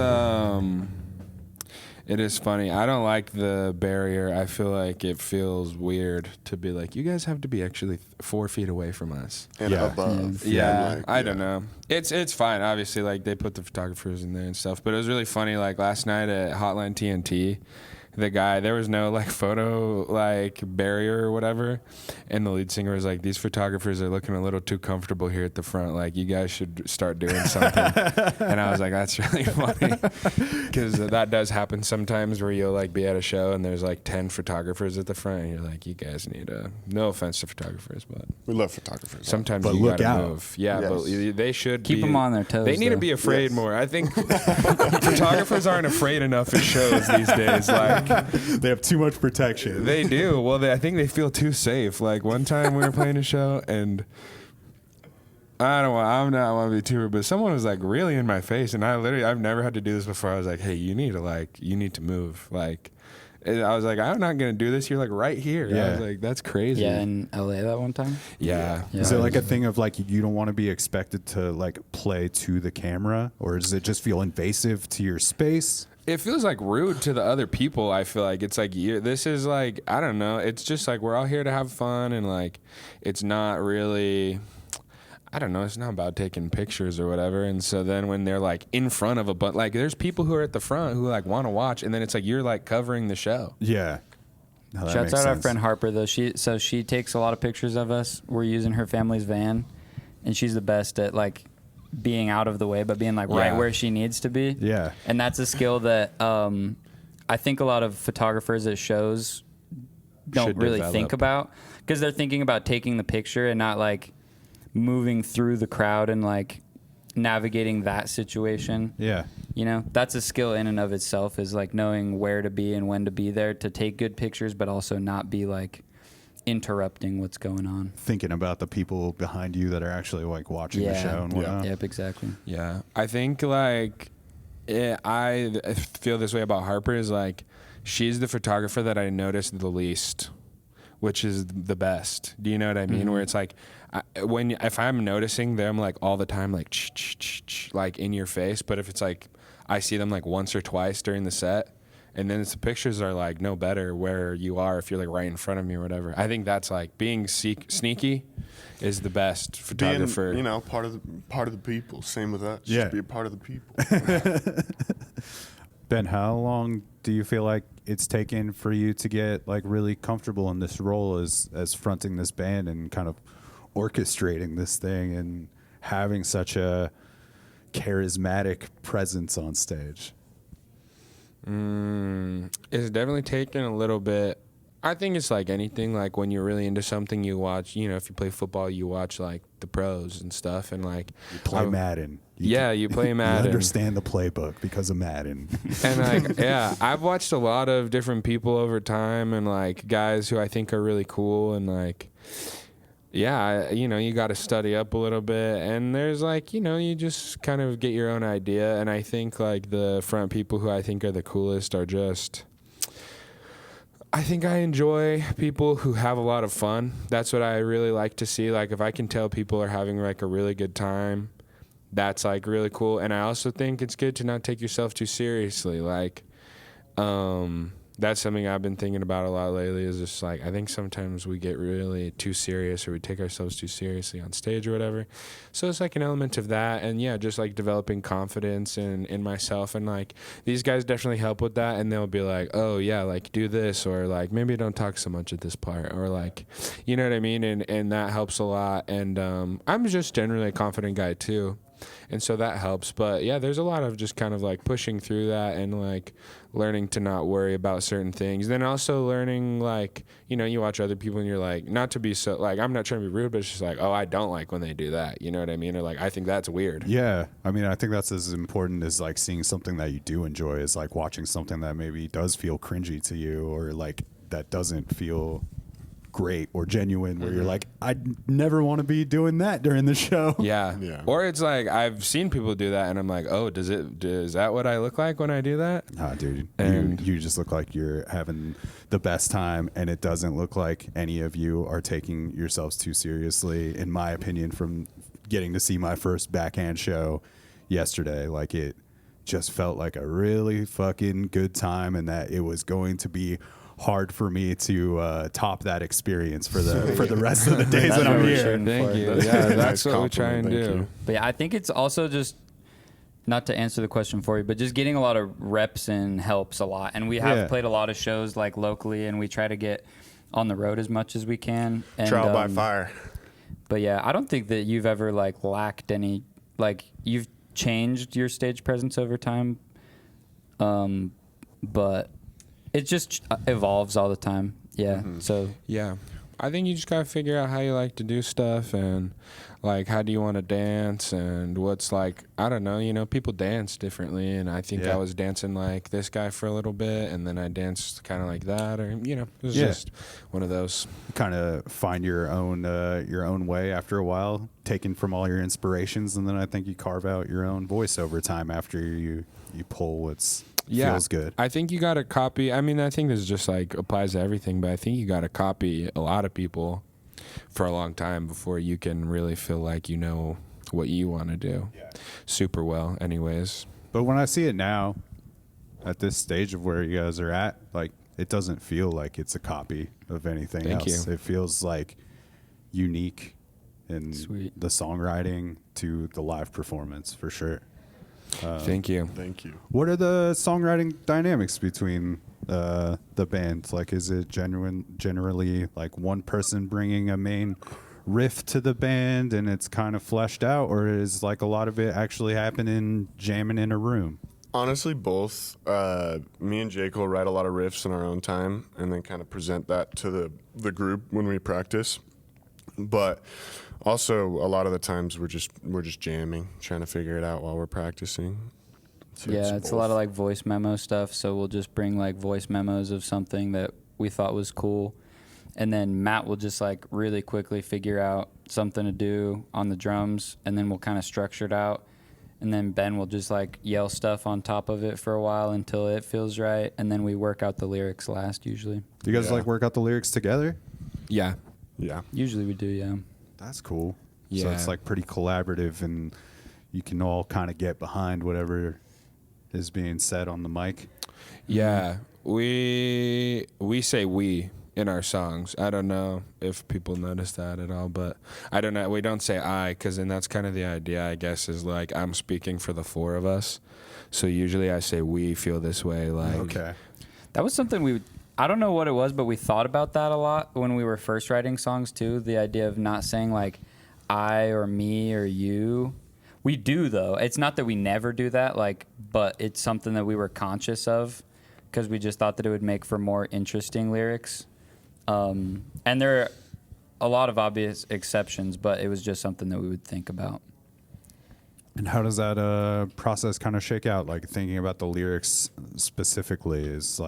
It is funny. I don't like the barrier. I feel like it feels weird to be like, you guys have to be actually 4 feet away from us. And Yeah. above. Yeah, like, I don't know. It's fine. Obviously, like they put the photographers in there and stuff. But it was really funny. Like last night at Hotline TNT, the guy, there was no like photo like barrier or whatever, and the lead singer was like, "These photographers are looking a little too comfortable here at the front. Like you guys should start doing something." And I was like, "That's really funny," because that does happen sometimes where you'll like be at a show and there's like 10 photographers at the front, and you're like, "You guys need a." No offense to photographers, but We love photographers. sometimes But you look gotta out. move. Yeah, Yes. but they should Keep be- them on their toes. They need to though. be afraid Yes. more. I think photographers aren't afraid enough at shows these days. Like They have too much protection. they do. Well, I think they feel too safe. Like one time we were playing a show and I'm not want to be too rude, but someone was like really in my face, and I've never had to do this before. I was like, hey, you need to move. Like, and I was like, I'm not gonna do this. You're like right here. I Yeah. was like, that's crazy. Yeah, in LA that one time. Yeah. Is it like a thing of like you don't want to be expected to like play to the camera, or does it just feel invasive to your space? It feels like rude to the other people. I feel like it's like this is like, I don't know. It's just like we're all here to have fun, and like it's not really, I don't know. It's not about taking pictures or whatever. And so then when they're like in front of like there's people who are at the front who like want to watch, and then it's like you're like covering the show. Yeah. No, that Shouts makes out our sense. friend Harper though. She takes a lot of pictures of us. We're using her family's van, and she's the best at like being out of the way, but being like right Yeah. where she needs to be. Yeah. And that's a skill that I think a lot of photographers at shows don't Should really develop. think about, because they're thinking about taking the picture and not like moving through the crowd and like navigating that situation. Yeah. You know, that's a skill in and of itself, is like knowing where to be and when to be there to take good pictures, but also not be like interrupting what's going on. Thinking about the people behind you that are actually like watching the show and whatnot. Yep, exactly. Yeah, I think like I feel this way about Harper, is like she's the photographer that I noticed the least, which is the best. Do you know what I mean? Where it's like if I'm noticing them like all the time, like like in your face, but if it's like I see them like once or twice during the set, and then the pictures are like no better where you are if you're like right in front of me or whatever. I think that's like being sneaky is the best photographer. Being, part of the people. Same with us. Yeah. Just be a part of the people. Ben, how long do you feel like it's taken for you to get like really comfortable in this role as fronting this band and kind of orchestrating this thing and having such a charismatic presence on stage? It's definitely taken a little bit. I think it's like anything. Like when you're really into something, you watch. You know, if you play football, you watch like the pros and stuff, and like You play Madden. You play Madden. You understand the playbook because of Madden. And like, yeah, I've watched a lot of different people over time, and like guys who I think are really cool, and like, yeah, you got to study up a little bit, and there's like, you just kind of get your own idea, and I think like the front people who I think are the coolest are just, I think I enjoy people who have a lot of fun. That's what I really like to see. Like if I can tell people are having like a really good time, that's like really cool. And I also think it's good to not take yourself too seriously. Like, that's something I've been thinking about a lot lately, is just like, I think sometimes we get really too serious, or we take ourselves too seriously on stage or whatever. So it's like an element of that. And yeah, just like developing confidence in myself. And like these guys definitely help with that. And they'll be like, oh yeah, like do this, or like maybe don't talk so much at this part, or like, you know what I mean? And that helps a lot. And I'm just generally a confident guy too. And so that helps. But yeah, there's a lot of just kind of like pushing through that and like learning to not worry about certain things. Then also learning, like, you watch other people and you're like, not to be so, like, I'm not trying to be rude, but it's just like, oh, I don't like when they do that. You know what I mean? Or like, I think that's weird. Yeah. I mean, I think that's as important as like seeing something that you do enjoy, is like watching something that maybe does feel cringy to you, or like that doesn't feel great or genuine, where you're like, I'd never want to be doing that during the show. Yeah. Yeah. Or it's like, I've seen people do that and I'm like, oh, is that what I look like when I do that? Nah, dude, And- you just look like you're having the best time, and it doesn't look like any of you are taking yourselves too seriously, in my opinion, from getting to see my first Backhand show yesterday. Like, it just felt like a really fucking good time, and that it was going to be hard for me to top that experience for the rest of the days That's that I'm what we're here. shooting Thank for. you. That's Yeah, a that's nice what we try and compliment, thank do. you. But yeah, I think it's also just, not to answer the question for you, but just getting a lot of reps in helps a lot. And we have Yeah. played a lot of shows like locally, and we try to get on the road as much as we can. And, Trial by fire. But yeah, I don't think that you've ever like lacked any, like you've changed your stage presence over time. But it just evolves all the time. Yeah. So Yeah. I think you just got to figure out how you like to do stuff and like how do you want to dance and what's like, I don't know, you know, people dance differently, and I think Yeah. I was dancing like this guy for a little bit and then I danced kind of like that, or you know, it was Yeah. just one of those. Kind of find your own way after a while, taken from all your inspirations, and then I think you carve out your own voice over time after you pull what's feels good. I think you got to copy. I mean, I think this just like applies to everything, but I think you got to copy a lot of people for a long time before you can really feel like you know what you want to do super well anyways. But when I see it now, at this stage of where you guys are at, like it doesn't feel like it's a copy of anything Thank else. you. It feels like unique in Sweet. the songwriting to the live performance for sure. Thank you. Thank you. What are the songwriting dynamics between the band? Like, is it generally like one person bringing a main riff to the band and it's kind of fleshed out, or is like a lot of it actually happening jamming in a room? Honestly, both. Me and Jake will write a lot of riffs in our own time and then kind of present that to the group when we practice. But also, a lot of the times we're just jamming, trying to figure it out while we're practicing. So yeah, it's a both. lot of like voice memo stuff. So we'll just bring like voice memos of something that we thought was cool. And then Matt will just like really quickly figure out something to do on the drums, and then we'll kind of structure it out. And then Ben will just like yell stuff on top of it for a while until it feels right. And then we work out the lyrics last usually. Do you guys Yeah. like work out the lyrics together? Yeah. Yeah. Usually we do, yeah. That's cool. So Yeah. it's like pretty collaborative, and you can all kind of get behind whatever is being said on the mic. Yeah. We say we in our songs. I don't know if people notice that at all, but I don't know. We don't say I, because then that's kind of the idea, I guess, is like I'm speaking for the four of us. So usually I say we feel this way. Like, Okay. That was something I don't know what it was, but we thought about that a lot when we were first writing songs too. The idea of not saying like I or me or you. We do though. It's not that we never do that, like, but it's something that we were conscious of because we just thought that it would make for more interesting lyrics. And there are a lot of obvious exceptions, but it was just something that we would think about. And how does that process kind of shake out? Like thinking about the lyrics specifically is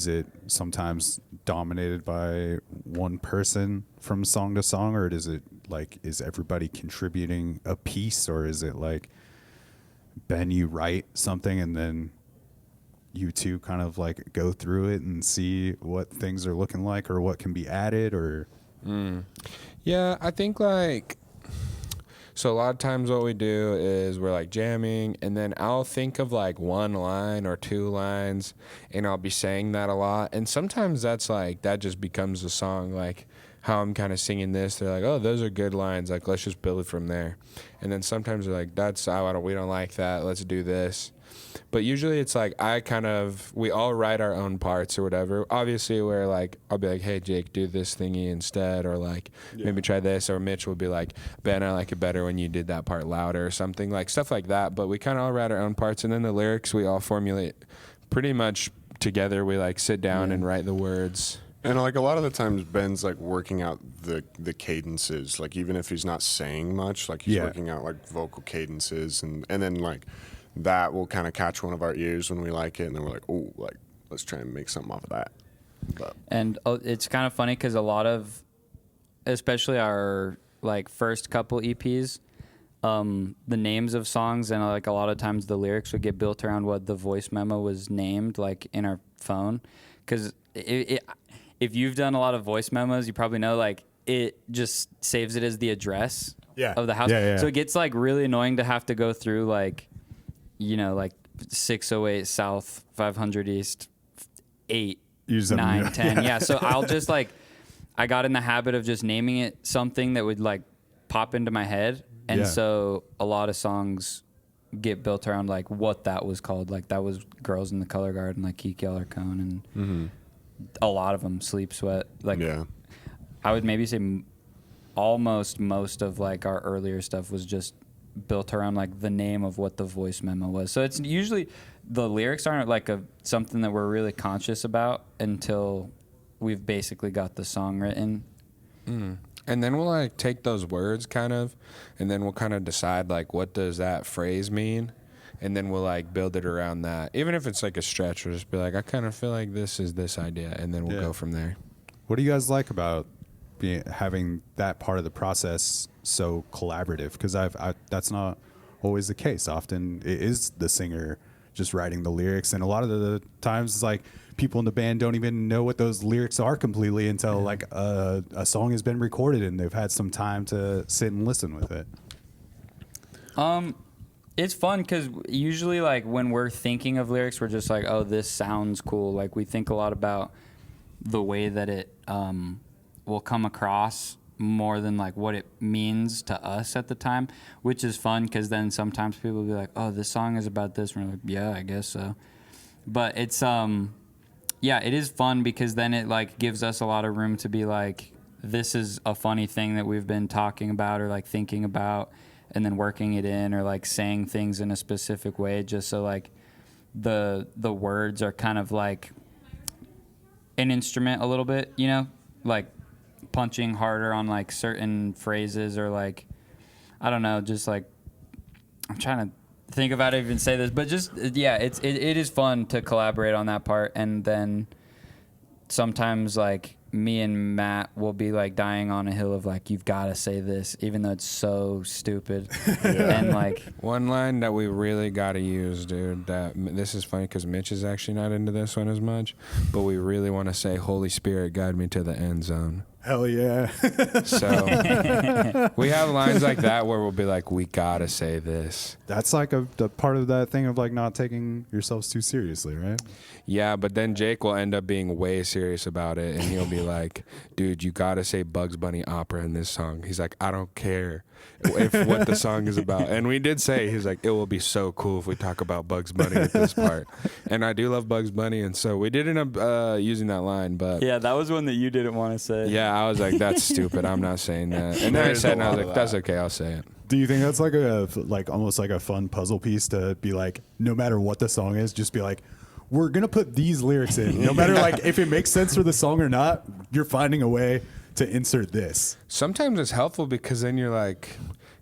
it sometimes dominated by one person from song to song, or is it like, is everybody contributing a piece, or is it like, Ben, you write something and then you two kind of like go through it and see what things are looking like or what can be added, or? yeah, I think like, so a lot of times what we do is we're like jamming, and then I'll think of like one line or two lines, and I'll be saying that a lot. And sometimes that's like, that just becomes a song, like how I'm kind of singing this. They're like, oh, those are good lines. Like, let's just build it from there. And then sometimes they're like, we don't like that. Let's do this. But usually it's like we all write our own parts or whatever. Obviously, where like I'll be like, hey, Jake, do this thingy instead, or like maybe try this. Or Mitch will be like, Ben, I like it better when you did that part louder or something, like stuff like that. But we kind of all write our own parts, and then the lyrics we all formulate pretty much together. We like sit down and write the words. And like a lot of the times Ben's like working out the cadences, like even if he's not saying much, like he's working out like vocal cadences, and then like that will kind of catch one of our ears when we like it, and then we're like, oh, like let's try and make something off of that. But And it's kind of funny because a lot of, especially our like first couple EPs, the names of songs and like a lot of times the lyrics would get built around what the voice memo was named, like in our phone. Because if you've done a lot of voice memos, you probably know like it just saves it as the address of the house. Yeah. So it gets like really annoying to have to go through like, like 608 South, 500 East, 8, Use them, 9, yeah. 10. Yeah, so I'll just like, I got in the habit of just naming it something that would like pop into my head. And Yeah. so a lot of songs get built around like what that was called. Like that was Girls in the Color Garden, like Keek Yeller Cone, and a lot of them Sleep Sweat. Like Yeah. I would maybe say almost most of like our earlier stuff was just built around like the name of what the voice memo was. So it's usually the lyrics aren't like something that we're really conscious about until we've basically got the song written. And then we'll like take those words kind of, and then we'll kind of decide like what does that phrase mean, and then we'll like build it around that. Even if it's like a stretch, we'll just be like, I kind of feel like this is this idea, and then we'll Yeah. go from there. What do you guys like about having that part of the process so collaborative? Because that's not always the case. Often it is the singer just writing the lyrics, and a lot of the times it's like people in the band don't even know what those lyrics are completely until like a song has been recorded and they've had some time to sit and listen with it. It's fun because usually like when we're thinking of lyrics, we're just like, oh, this sounds cool. Like we think a lot about the way that it will come across more than like what it means to us at the time, which is fun because then sometimes people will be like, oh, this song is about this. And we're like, yeah, I guess so. But it's yeah, it is fun because then it like gives us a lot of room to be like, this is a funny thing that we've been talking about or like thinking about, and then working it in or like saying things in a specific way just so like the words are kind of like an instrument a little bit, you know, like punching harder on like certain phrases or like, I don't know, just like I'm trying to think of how to even say this, but just yeah, it is fun to collaborate on that part. And then sometimes like me and Matt will be like dying on a hill of like, you've got to say this even though it's so stupid. And like One line that we really got to use, dude, this is funny because Mitch is actually not into this one as much, but we really want to say, Holy Spirit, guide me to the end zone. Hell yeah. So we have lines like that where we'll be like, we got to say this. That's like the part of that thing of like not taking yourselves too seriously, right? Yeah, but then Jake will end up being way serious about it, and he'll be like, dude, you got to say Bugs Bunny opera in this song. He's like, I don't care what the song is about. And we did say, he's like, it will be so cool if we talk about Bugs Bunny at this part. And I do love Bugs Bunny, and so we did end up using that line. But yeah, that was one that you didn't want to say. yeah, I was like, that's stupid. I'm not saying that. And then I said, and I was like, that's okay. I'll say it. Do you think that's like almost like a fun puzzle piece to be like, no matter what the song is, just be like, we're going to put these lyrics in. No matter like if it makes sense for the song or not, you're finding a way to insert this. Sometimes it's helpful because then you're like,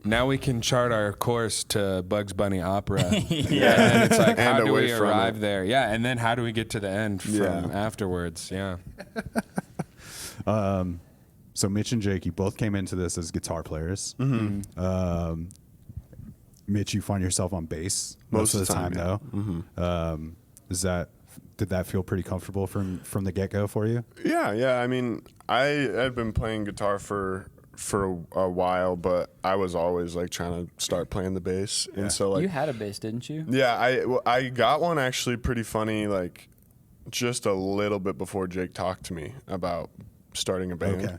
now we can chart our course to Bugs Bunny opera. Yeah. And then it's like, how And do away we from arrive it. there? Yeah. And then how do we get to the end from Yeah. afterwards? Yeah. So Mitch and Jake, you both came into this as guitar players. Mitch, you find yourself on bass most of the time, though. Did that feel pretty comfortable from the get-go for you? Yeah. I mean, I've been playing guitar for a while, but I was always like trying to start playing the bass, and so like You had a bass, didn't you? yeah, I got one actually pretty funny, like just a little bit before Jake talked to me about starting a band. Okay.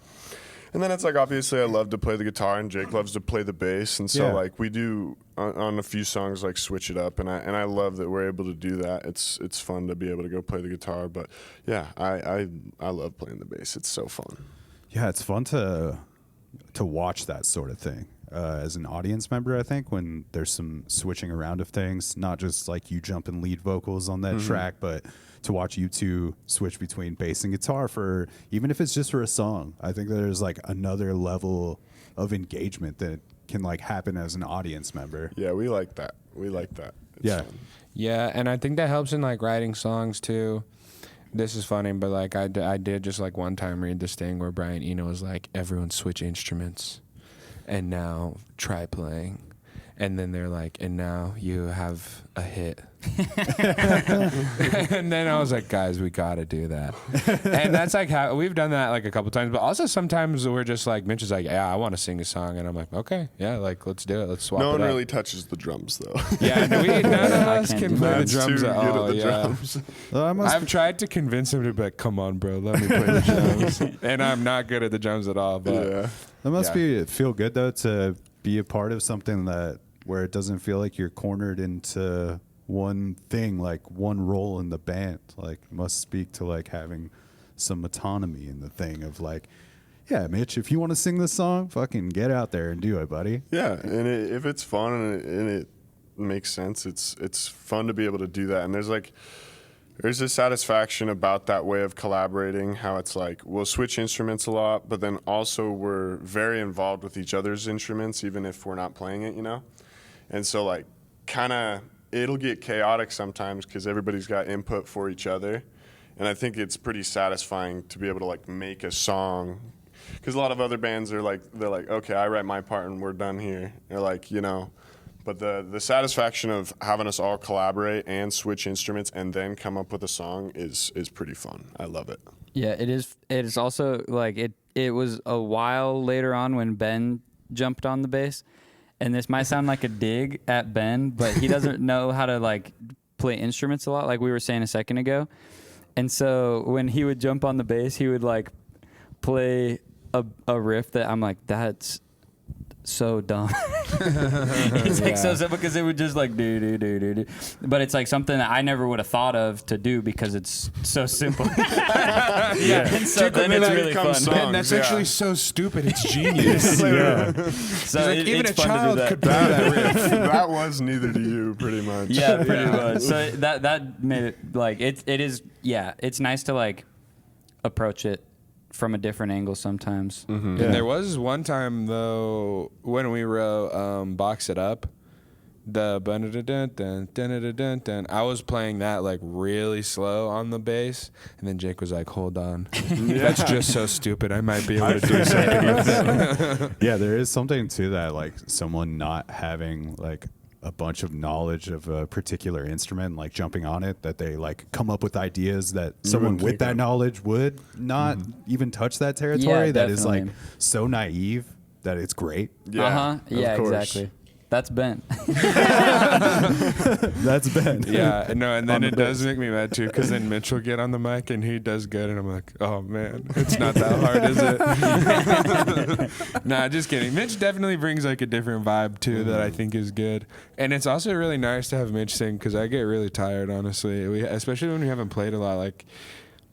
And then it's like, obviously I love to play the guitar and Jake loves to play the bass. And so Yeah. like we do on a few songs, like switch it up. And I love that we're able to do that. It's fun to be able to go play the guitar, but yeah, I love playing the bass. It's so fun. Yeah, it's fun to watch that sort of thing as an audience member, I think, when there's some switching around of things, not just like you jump in lead vocals on that track, but to watch you two switch between bass and guitar for, even if it's just for a song. I think there's like another level of engagement that can like happen as an audience member. Yeah, we like that. It's Yeah. fun. Yeah. And I think that helps in like writing songs too. This is funny, but like I did just like one time read this thing where Brian Eno was like, everyone switch instruments and now try playing. And then they're like, and now you have a hit. And then I was like, guys, we got to do that. And that's like how we've done that like a couple times. But also sometimes we're just like, Mitch is like, yeah, I want to sing a song. And I'm like, okay, yeah, like let's do it. Let's swap it No up. one really touches the drums though. Yeah, none of us can play the Matt's drums too at good all. at the Yeah. drums. I've tried to convince him to be like, come on, bro, let me play the drums. And I'm not good at the drums at all. But Yeah. That must feel good though to be a part of something where it doesn't feel like you're cornered into one thing, like one role in the band. Like it must speak to like having some autonomy in the thing of like, yeah, Mitch, if you want to sing this song, fucking get out there and do it, buddy. Yeah, and if it's fun and it makes sense, it's fun to be able to do that. And there's a satisfaction about that way of collaborating, how it's like we'll switch instruments a lot, but then also we're very involved with each other's instruments, even if we're not playing it, you know? And so like kind of it'll get chaotic sometimes because everybody's got input for each other. And I think it's pretty satisfying to be able to like make a song, because a lot of other bands they're like, okay, I write my part and we're done here. They're like, you know, but the satisfaction of having us all collaborate and switch instruments and then come up with a song is pretty fun. I love it. Yeah, it is. It is also like it was a while later on when Ben jumped on the bass, and this might sound like a dig at Ben, but he doesn't know how to like play instruments a lot, like we were saying a second ago. And so when he would jump on the bass, he would like play a riff that I'm like, that's so dumb. It's like so simple because it would just like do. But it's like something that I never would have thought of to do because it's so simple. Yeah. And so then it's really fun. And that's actually so stupid. It's genius. Yeah. So like, even it's a fun child to do could that. play that riff. That was neither to you, pretty much. Yeah, pretty much. So that made it like it is. Yeah, it's nice to like approach it from a different angle sometimes. Mm-hmm. Yeah. And there was one time though when we wrote Box It Up, the I was playing that like really slow on the bass, and then Jake was like, hold on, that's just so stupid, I might be able to do something with it. Yeah, there is something to that, like someone not having like a bunch of knowledge of a particular instrument, like jumping on it, that they like come up with ideas that someone with that knowledge would not even touch that territory. Yeah, that is like definitely. so naive that it's great. Yeah, Yeah, of course. exactly. That's Ben. That's Ben. Yeah, no, and then it does make me mad too, because then Mitch will get on the mic and he does good, and I'm like, oh man, it's not that hard, is it? Nah, just kidding. Mitch definitely brings like a different vibe too that I think is good, and it's also really nice to have Mitch sing because I get really tired, honestly. Especially when we haven't played a lot, like.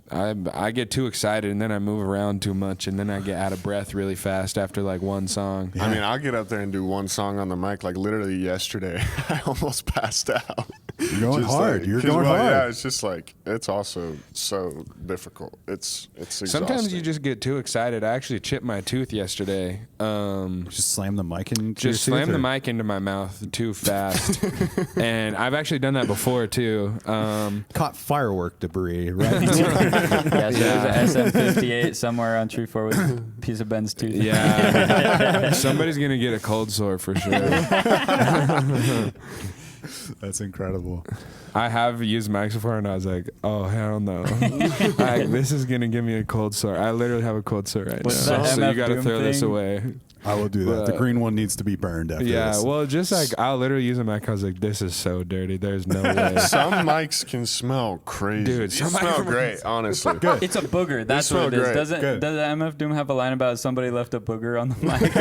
I get too excited and then I move around too much and then I get out of breath really fast after like one song. I mean, I'll get up there and do one song on the mic. Like literally yesterday, I almost passed out. You're going Just hard. like, You're 'cause, going well, hard. Yeah, it's just like it's also so difficult. It's exhausting. Sometimes you just get too excited. I actually chipped my tooth yesterday. Just slam the mic into Just slam the mic into my mouth too fast. And I've actually done that before too. Caught firework debris, right? Yeah, so there's an SM58 somewhere on Treefort with a piece of Ben's tooth. Yeah. Somebody's going to get a cold sore for sure. That's incredible. I have used mics before and I was like, oh, hell no. This is going to give me a cold sore. I literally have a cold sore right What's now. that So MF you got to Doom throw this thing? away. I will do that. The green one needs to be burned after Yeah, this. well, just like I'll literally use a mic. I was like, this is so dirty. There's no way. Some mics can smell crazy. Dude, They some smell microphones- great, honestly. It's a booger. That's smell what it is. great. Does Good. MF Doom have a line about somebody left a booger on the mic?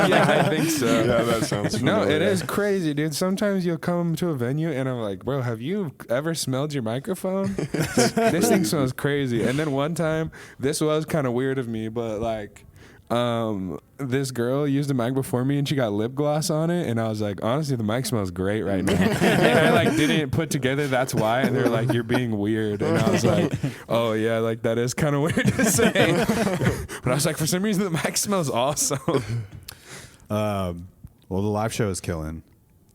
Yeah, I think so. Yeah, that sounds No, familiar. it is crazy, dude. Sometimes you'll come to a venue and I'm like, bro, have you ever smelled your microphone? This thing smells crazy. And then one time, this was kind of weird of me, but like, this girl used a mic before me and she got lip gloss on it, and I was like, honestly, the mic smells great right now. And I like didn't put together that's why, and they're like, you're being weird, and I was like, oh yeah, like that is kind of weird to say. But I was like, for some reason the mic smells awesome. Well, the live show is killing.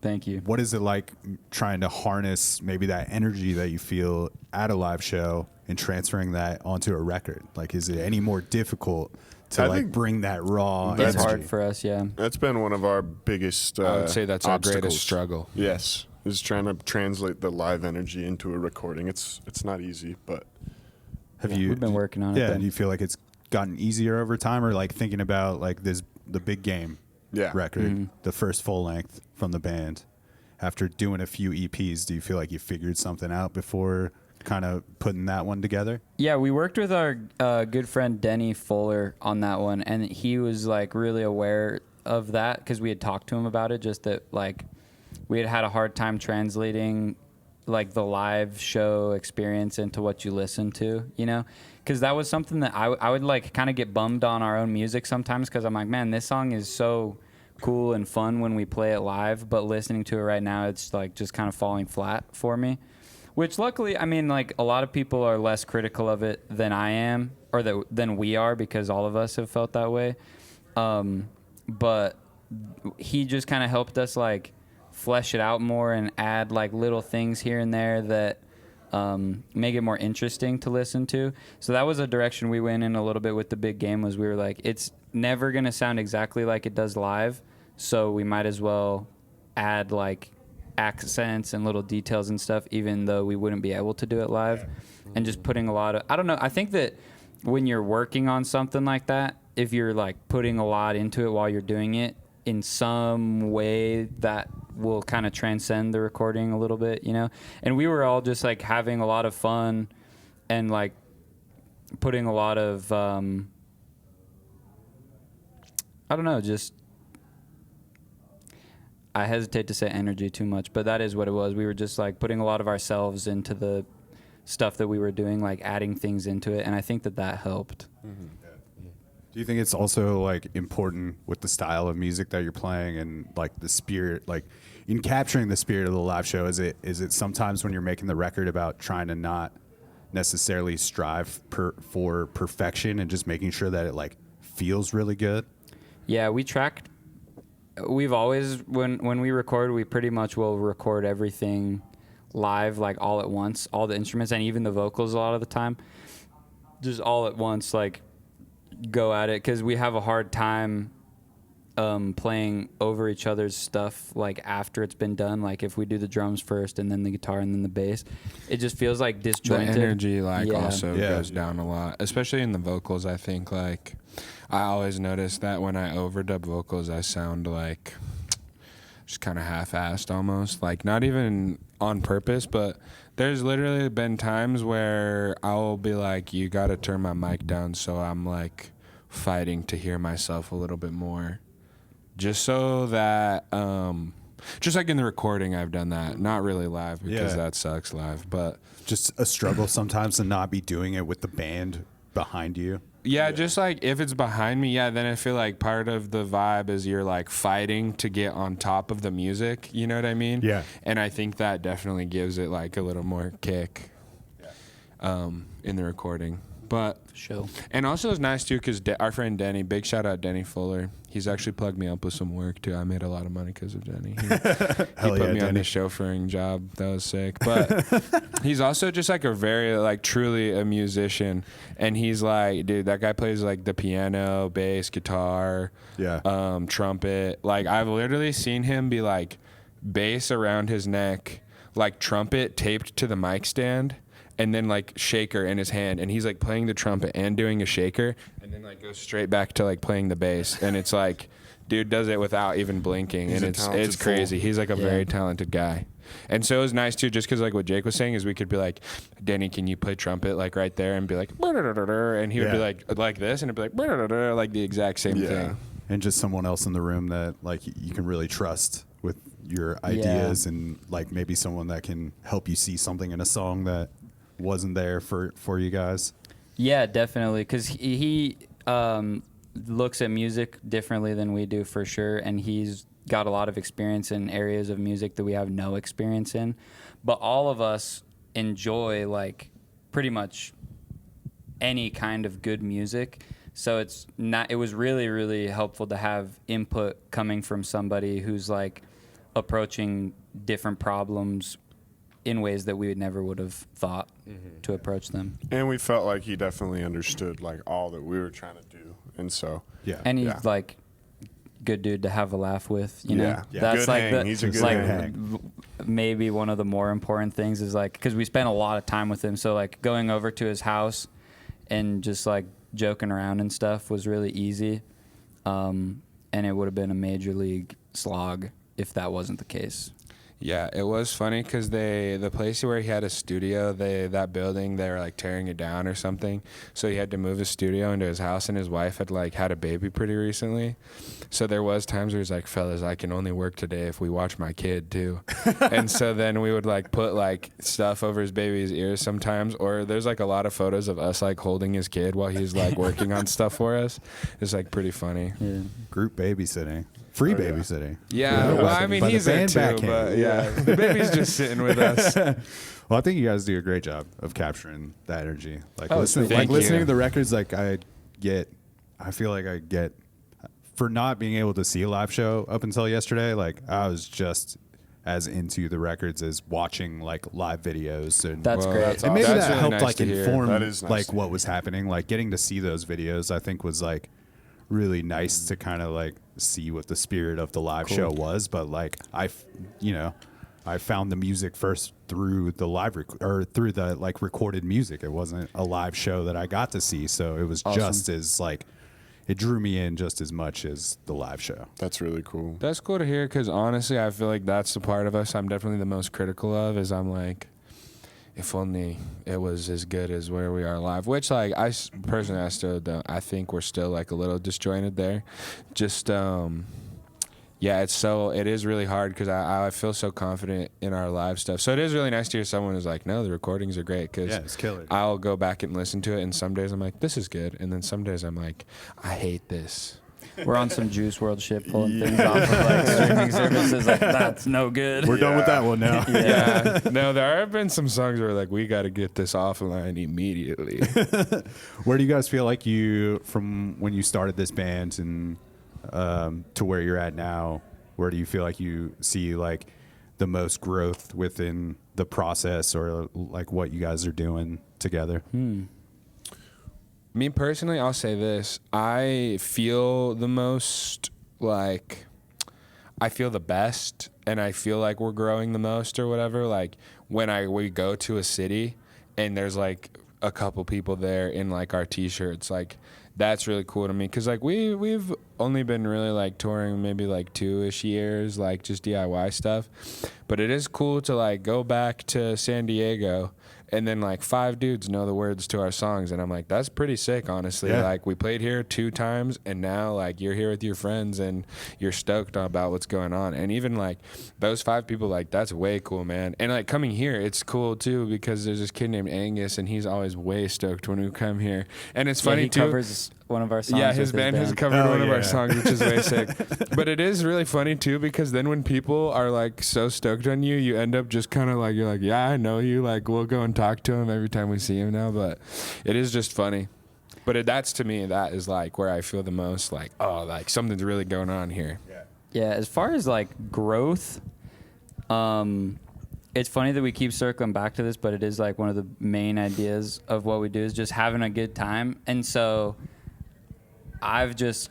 Thank you. What is it like trying to harness maybe that energy that you feel at a live show and transferring that onto a record? Like, is it any more difficult to like bring that raw It's energy? hard for us, yeah. That's been one of our biggest I would say that's our obstacles. greatest struggle. Yes, is trying to translate the live energy into a recording. It's not easy, but We've been working on it. Yeah, though. do you feel like it's gotten easier over time, or like thinking about like the big game record, the first full length from the band? After doing a few EPs, do you feel like you figured something out before kind of putting that one together? Yeah, we worked with our good friend Denny Fuller on that one, and he was like really aware of that because we had talked to him about it. Just that like we had a hard time translating like the live show experience into what you listen to, you know, because that was something that I would like kind of get bummed on our own music sometimes because I'm like, man, this song is so cool and fun when we play it live, but listening to it right now, it's like just kind of falling flat for me. Which luckily, I mean, like a lot of people are less critical of it than I am, or than we are, because all of us have felt that way. But he just kind of helped us like flesh it out more and add like little things here and there that make it more interesting to listen to. So that was a direction we went in a little bit with the big game. Was we were like, it's never gonna sound exactly like it does live, so we might as well add like accents and little details and stuff, even though we wouldn't be able to do it live. And just putting a lot of, I don't know, I think that when you're working on something like that, if you're like putting a lot into it while you're doing it, in some way that will kind of transcend the recording a little bit, you know? And we were all just like having a lot of fun and like putting a lot of, I don't know, just, I hesitate to say energy too much, but that is what it was. We were just like putting a lot of ourselves into the stuff that we were doing, like adding things into it. And I think that helped. Mm-hmm. Do you think it's also like important with the style of music that you're playing and like the spirit, like in capturing the spirit of the live show? Is it sometimes when you're making the record about trying to not necessarily strive for perfection and just making sure that it like feels really good? Yeah, we've always, when we record, we pretty much will record everything live, like all at once, all the instruments and even the vocals a lot of the time, just all at once, like go at it, because we have a hard time playing over each other's stuff like after it's been done. Like if we do the drums first and then the guitar and then the bass, it just feels like disjointed. The energy also goes down a lot, especially in the vocals. I think like I always notice that when I overdub vocals, I sound like just kind of half-assed almost, like not even on purpose, but there's literally been times where I'll be like, you got to turn my mic down, so I'm like fighting to hear myself a little bit more, just so that just like in the recording I've done that, not really live because that sucks live, but just a struggle sometimes to not be doing it with the band behind you. Yeah, just like if it's behind me, then I feel like part of the vibe is you're like fighting to get on top of the music, you know what I mean? Yeah. And I think that definitely gives it like a little more kick in the recording. But Show. And also it's nice too because our friend Denny, big shout out Denny Fuller, he's actually plugged me up with some work too. I made a lot of money because of Denny. He put me on the chauffeuring job. That was sick. But he's also just like a very like truly a musician, and he's like, dude, that guy plays like the piano, bass, guitar, trumpet. Like I've literally seen him be like bass around his neck, like trumpet taped to the mic stand, and then like shaker in his hand, and he's like playing the trumpet and doing a shaker, and then like goes straight back to like playing the bass, and it's like dude does it without even blinking. He's and it's crazy. He's like a very talented guy. And so it was nice too, just because like what Jake was saying is we could be like, Denny, can you play trumpet like right there, and be like, and he would be like this, and it'd be like, like the exact same thing. And just someone else in the room that like you can really trust with your ideas, and like maybe someone that can help you see something in a song that wasn't there for you guys. Yeah, definitely, because he looks at music differently than we do for sure, and he's got a lot of experience in areas of music that we have no experience in. But all of us enjoy like pretty much any kind of good music, so it was really, really helpful to have input coming from somebody who's like approaching different problems in ways that we never would have thought to approach them. And we felt like he definitely understood like all that we were trying to do, and so And he's like good dude to have a laugh with, you know. That's Good like hang. He's a good hang. Maybe one of the more important things is like, because we spent a lot of time with him, so like going over to his house and just like joking around and stuff was really easy, and it would have been a major league slog if that wasn't the case. Yeah, it was funny because the place where he had a studio, that building, they were like tearing it down or something. So he had to move his studio into his house, and his wife had like had a baby pretty recently. So there was times where he's like, fellas, I can only work today if we watch my kid too. And so then we would like put like stuff over his baby's ears sometimes, or there's like a lot of photos of us like holding his kid while he's like working on stuff for us. It's like pretty funny. Yeah. Group babysitting. Free babysitting. Yeah, well, I mean, By the he's there band too, Backhand. but yeah, the baby's just sitting with us. Well, I think you guys do a great job of capturing that energy. Like Oh, listening, thank listening you. to the records, like I feel like I get, for not being able to see a live show up until yesterday, like I was just as into the records as watching like live videos. And That's great. that's and maybe That's that really helped nice like to hear. inform That is nice like to what hear. was happening. Like getting to see those videos, I think was like really nice to kind of like see what the spirit of the live show was. But like I found the music first through the live or through the like recorded music. It wasn't a live show that I got to see, so it was just as like it drew me in just as much as the live show. That's really cool. That's cool to hear because honestly, I feel like that's the part of us I'm definitely the most critical of. Is I'm like, if only it was as good as where we are live. Which like personally, I still don't. I think we're still like a little disjointed there. Just yeah, it is really hard because I feel so confident in our live stuff. So it is really nice to hear someone who's like, no, the recordings are great. Cause Yeah, it's killer. I'll go back and listen to it, and some days I'm like, this is good, and then some days I'm like, I hate this. We're on some Juice World shit, pulling things off of like streaming services. Like that's no good. We're done with that one now. Yeah. No, there have been some songs where like we got to get this offline immediately. Where do you guys feel like you, from when you started this band and to where you're at now, where do you feel like you see like the most growth within the process, or like what you guys are doing together? Me personally, I'll say this. I feel the most like I feel the best, and I feel like we're growing the most or whatever. Like when we go to a city and there's like a couple people there in like our t-shirts, like that's really cool to me because like we've only been really like touring maybe like 2-ish years, like just DIY stuff, but it is cool to like go back to San Diego and then like 5 dudes know the words to our songs, and I'm like, that's pretty sick, honestly. Yeah. Like we played here 2 times, and now like you're here with your friends and you're stoked about what's going on. And even like those 5 people, like that's way cool, man. And like coming here, it's cool too because there's this kid named Angus, and he's always way stoked when we come here. And it's funny he too. covers one of our songs. Yeah, with his band has covered Oh, one of our yeah. songs, which is way sick. But it is really funny too because then when people are like so stoked on you, you end up just kind of like, you're like, yeah, I know you. Like we'll go and talk to him every time we see him now. But it is just funny. But that's to me, that is like where I feel the most like, oh, like something's really going on here. Yeah, as far as like growth, it's funny that we keep circling back to this, but it is like one of the main ideas of what we do is just having a good time. And so I've just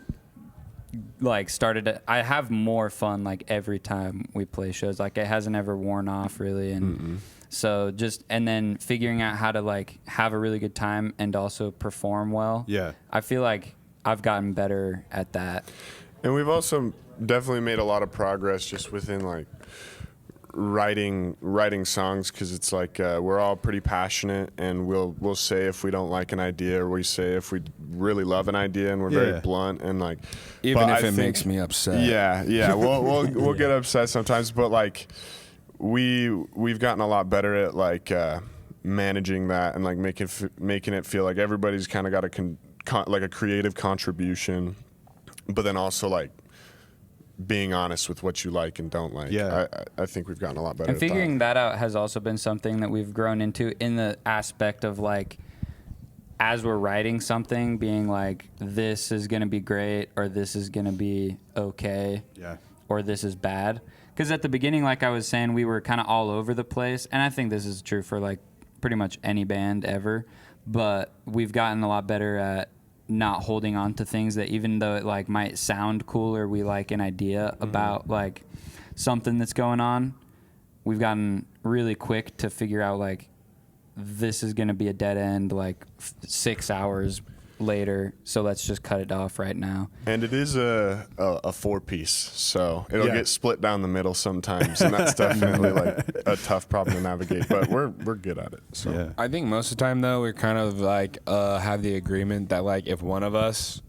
like I have more fun like every time we play shows. Like it hasn't ever worn off really. And so and then figuring out how to like have a really good time and also perform well. Yeah. I feel like I've gotten better at that. And we've also definitely made a lot of progress just within like writing songs, because it's like we're all pretty passionate, and we'll say if we don't like an idea, or we say if we really love an idea, and we're Yeah. very blunt, and like Even but if I it think- makes me upset. Yeah, we'll get upset sometimes, but like we've gotten a lot better at like managing that and like making it feel like everybody's kind of got like a creative contribution, but then also like being honest with what you like and don't like. Yeah. I think we've gotten a lot better And at figuring that out has also been something that we've grown into in the aspect of like, as we're writing something, being like, this is going to be great, or this is going to be okay, Yeah. or this is bad. Because at the beginning, like I was saying, we were kind of all over the place. And I think this is true for like pretty much any band ever. But we've gotten a lot better at not holding on to things that even though it like might sound cool or we like an idea about like something that's going on, we've gotten really quick to figure out like this is going to be a dead end like 6 hours later, so let's just cut it off right now. And it is a 4-piece, so it'll get split down the middle sometimes, and that's definitely like a tough problem to navigate. But we're good at it. So Yeah. I think most of the time though, we're kind of like have the agreement that like if one of us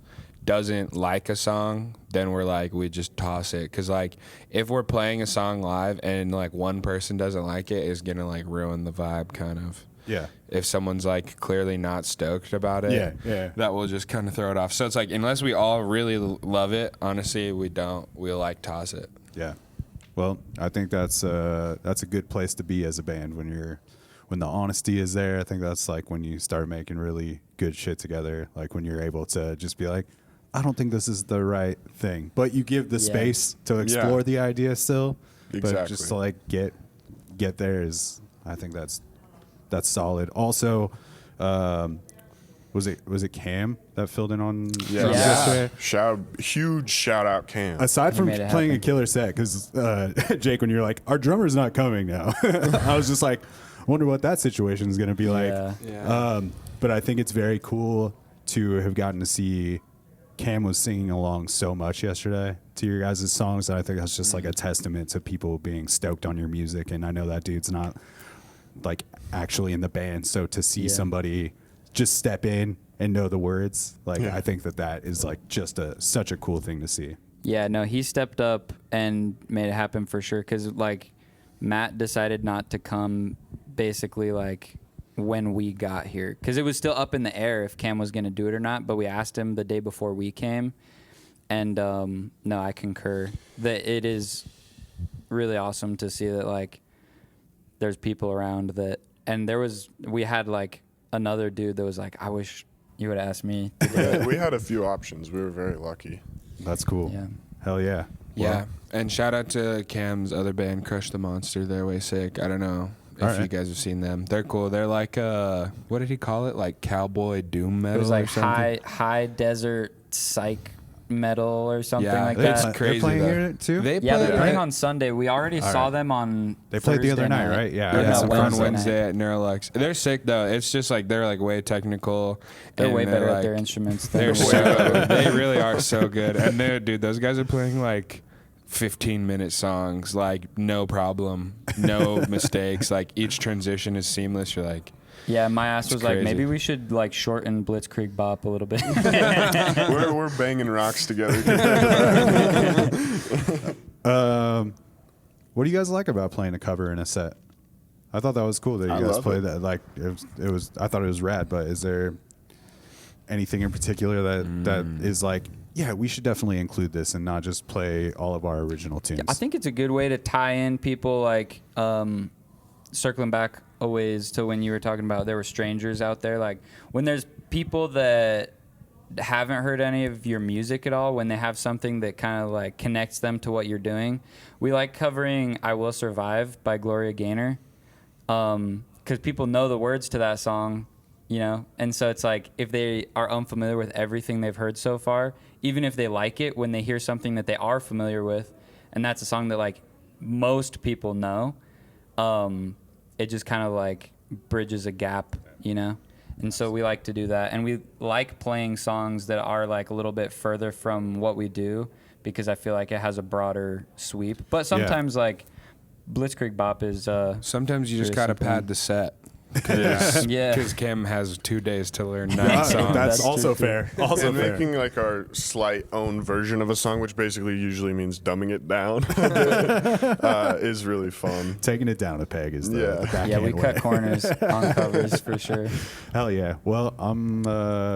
doesn't like a song, then we're like we just toss it. Cause like if we're playing a song live and like one person doesn't like it, it's gonna like ruin the vibe kind of. Yeah. If someone's like clearly not stoked about it, Yeah. that will just kind of throw it off. So it's like unless we all really love it, honestly, we don't. We'll like toss it. Yeah. Well, I think that's a good place to be as a band when the honesty is there. I think that's like when you start making really good shit together. Like when you're able to just be like, I don't think this is the right thing, but you give the space to explore the idea still. Exactly. But just to like get there is, I think that's solid. Also, was it Cam that filled in on yesterday? Huge shout out Cam. Aside from made it playing a happen. killer set, because Jake, when you're like, our drummer's not coming now, I was just like, I wonder what that situation is going to be like. But I think it's very cool to have gotten to see Cam was singing along so much yesterday to your guys' songs. And I think that's just like a testament to people being stoked on your music. And I know that dude's not like actually in the band, so to see somebody just step in and know the words, like I think that is like just such a cool thing to see. Yeah, no, he stepped up and made it happen for sure. Because like Matt decided not to come basically like when we got here, because it was still up in the air if Cam was going to do it or not. But we asked him the day before we came, and no, I concur that it is really awesome to see that like there's people around that. And we had like another dude that was like, I wish you would have asked me to do it. We had a few options. We were very lucky. That's cool. Yeah. Hell yeah. Yeah, and shout out to Cam's other band, Crush the Monster. They're way sick. I don't know if you guys have seen them. They're cool. They're like, what did he call it? Like cowboy doom metal. It was like or something? high desert psych metal or something like it's that. crazy. They're playing though. here too? Yeah, they're playing on Sunday. We already saw them on They played the other Thursday night, right? Yeah. Or Yeah, no, on Wednesday Wednesday night. at Neurolux. They're sick though. It's just like they're like way technical. They're and way better at like- their instruments. They're than they really are so good. And dude, those guys are playing like 15-minute songs, like no problem, no mistakes. Like each transition is seamless. You're like, Yeah, my ass was like, crazy. maybe we should like shorten Blitzkrieg Bop a little bit. we're banging rocks together. What do you guys like about playing a cover in a set? I thought that was cool that I you guys love played it. that. Like it was. I thought it was rad. But is there anything in particular that is like, yeah, we should definitely include this and not just play all of our original tunes? I think it's a good way to tie in people, like circling back a ways to when you were talking about there were strangers out there. Like when there's people that haven't heard any of your music at all, when they have something that kind of like connects them to what you're doing. We like covering I Will Survive by Gloria Gaynor, because people know the words to that song, you know? And so it's like if they are unfamiliar with everything they've heard so far, even if they like it, when they hear something that they are familiar with, and that's a song that like most people know, it just kind of like bridges a gap, you know? And so we like to do that. And we like playing songs that are like a little bit further from what we do, because I feel like it has a broader sweep. But sometimes like Blitzkrieg Bop is sometimes you just really gotta simple. pad the set. Yeah. Because Cam has 2 days to learn 9 Yeah, songs. that's That's also true, fair. Also And fair. making like our slight own version of a song, which basically usually means dumbing it down, is really fun. Taking it down a peg is the Yeah. backhand Yeah, we way. cut corners on covers for sure. Hell yeah. Well, I'm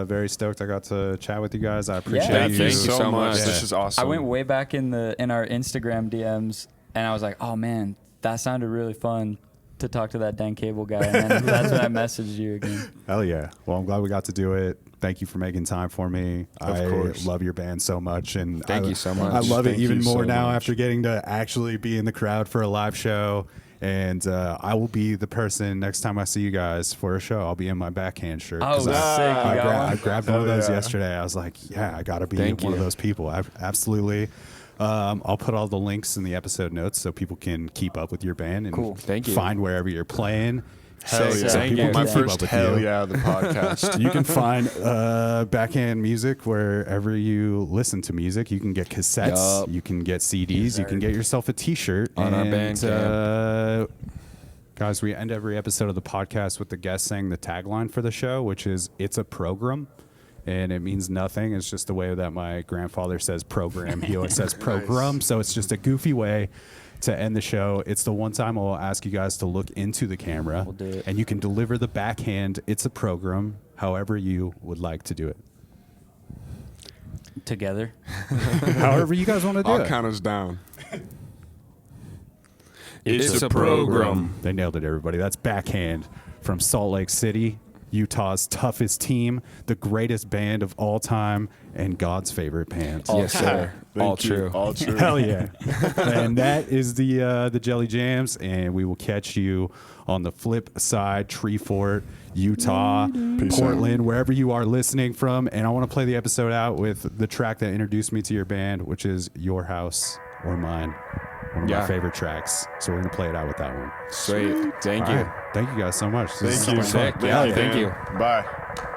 very stoked I got to chat with you guys. I appreciate Yeah. you. Thank you so much. This Yeah. is awesome. I went way back in our Instagram DMs, and I was like, oh man, that sounded really fun to talk to that Dan Cable guy. And then that's when I messaged you again. Hell yeah. Well, I'm glad we got to do it. thank you for making time for me. Of course. I love your band so much, and Thank you so much. I love it Thank even you more so now much. after getting to actually be in the crowd for a live show. And I will be the person next time I see you guys for a show. I'll be in my Backhand shirt. 'Cause Oh, sick. I, You got one? I grabbed one of Hell those yeah. yesterday. I was like, yeah, I got to be Thank one of you. those people. Absolutely. I'll put all the links in the episode notes so people can keep up with your band and Cool. Thank you. find wherever you're playing. Hell Sick. yeah. Thank you. My Keep up first with hell you. yeah of the podcast. You can find Backhand music wherever you listen to music. You can get cassettes, Yup. you can get CDs, you can get yourself a T-shirt. On our and, Bandcamp. Guys, we end every episode of the podcast with the guest saying the tagline for the show, which is "It's a program," and it means nothing. It's just the way that my grandfather says program. He always says program, so it's just a goofy way to end the show. It's the one time I'll ask you guys to look into the camera, We'll do it. and you can deliver the backhand. It's a program, however you would like to do it. Together. However you guys want to do I'll it. count us down. It's a program. They nailed it, everybody. That's Backhand from Salt Lake City, Utah's toughest team, the greatest band of all time, and God's favorite band. Yes, sir. All Thank you. true. All true. Hell yeah. And that is the Jelly Jams, and we will catch you on the flip side, Treefort, Utah, Peace Portland, wherever you are listening from. And I want to play the episode out with the track that introduced me to your band, which is Your House or Mine. One of my Yeah. favorite tracks. So we're going to play it out with that one. Sweet. Thank All you. right. Thank you guys so much. This is Thank you. so much fun. Sick. Yeah, you, thank man. you. Bye.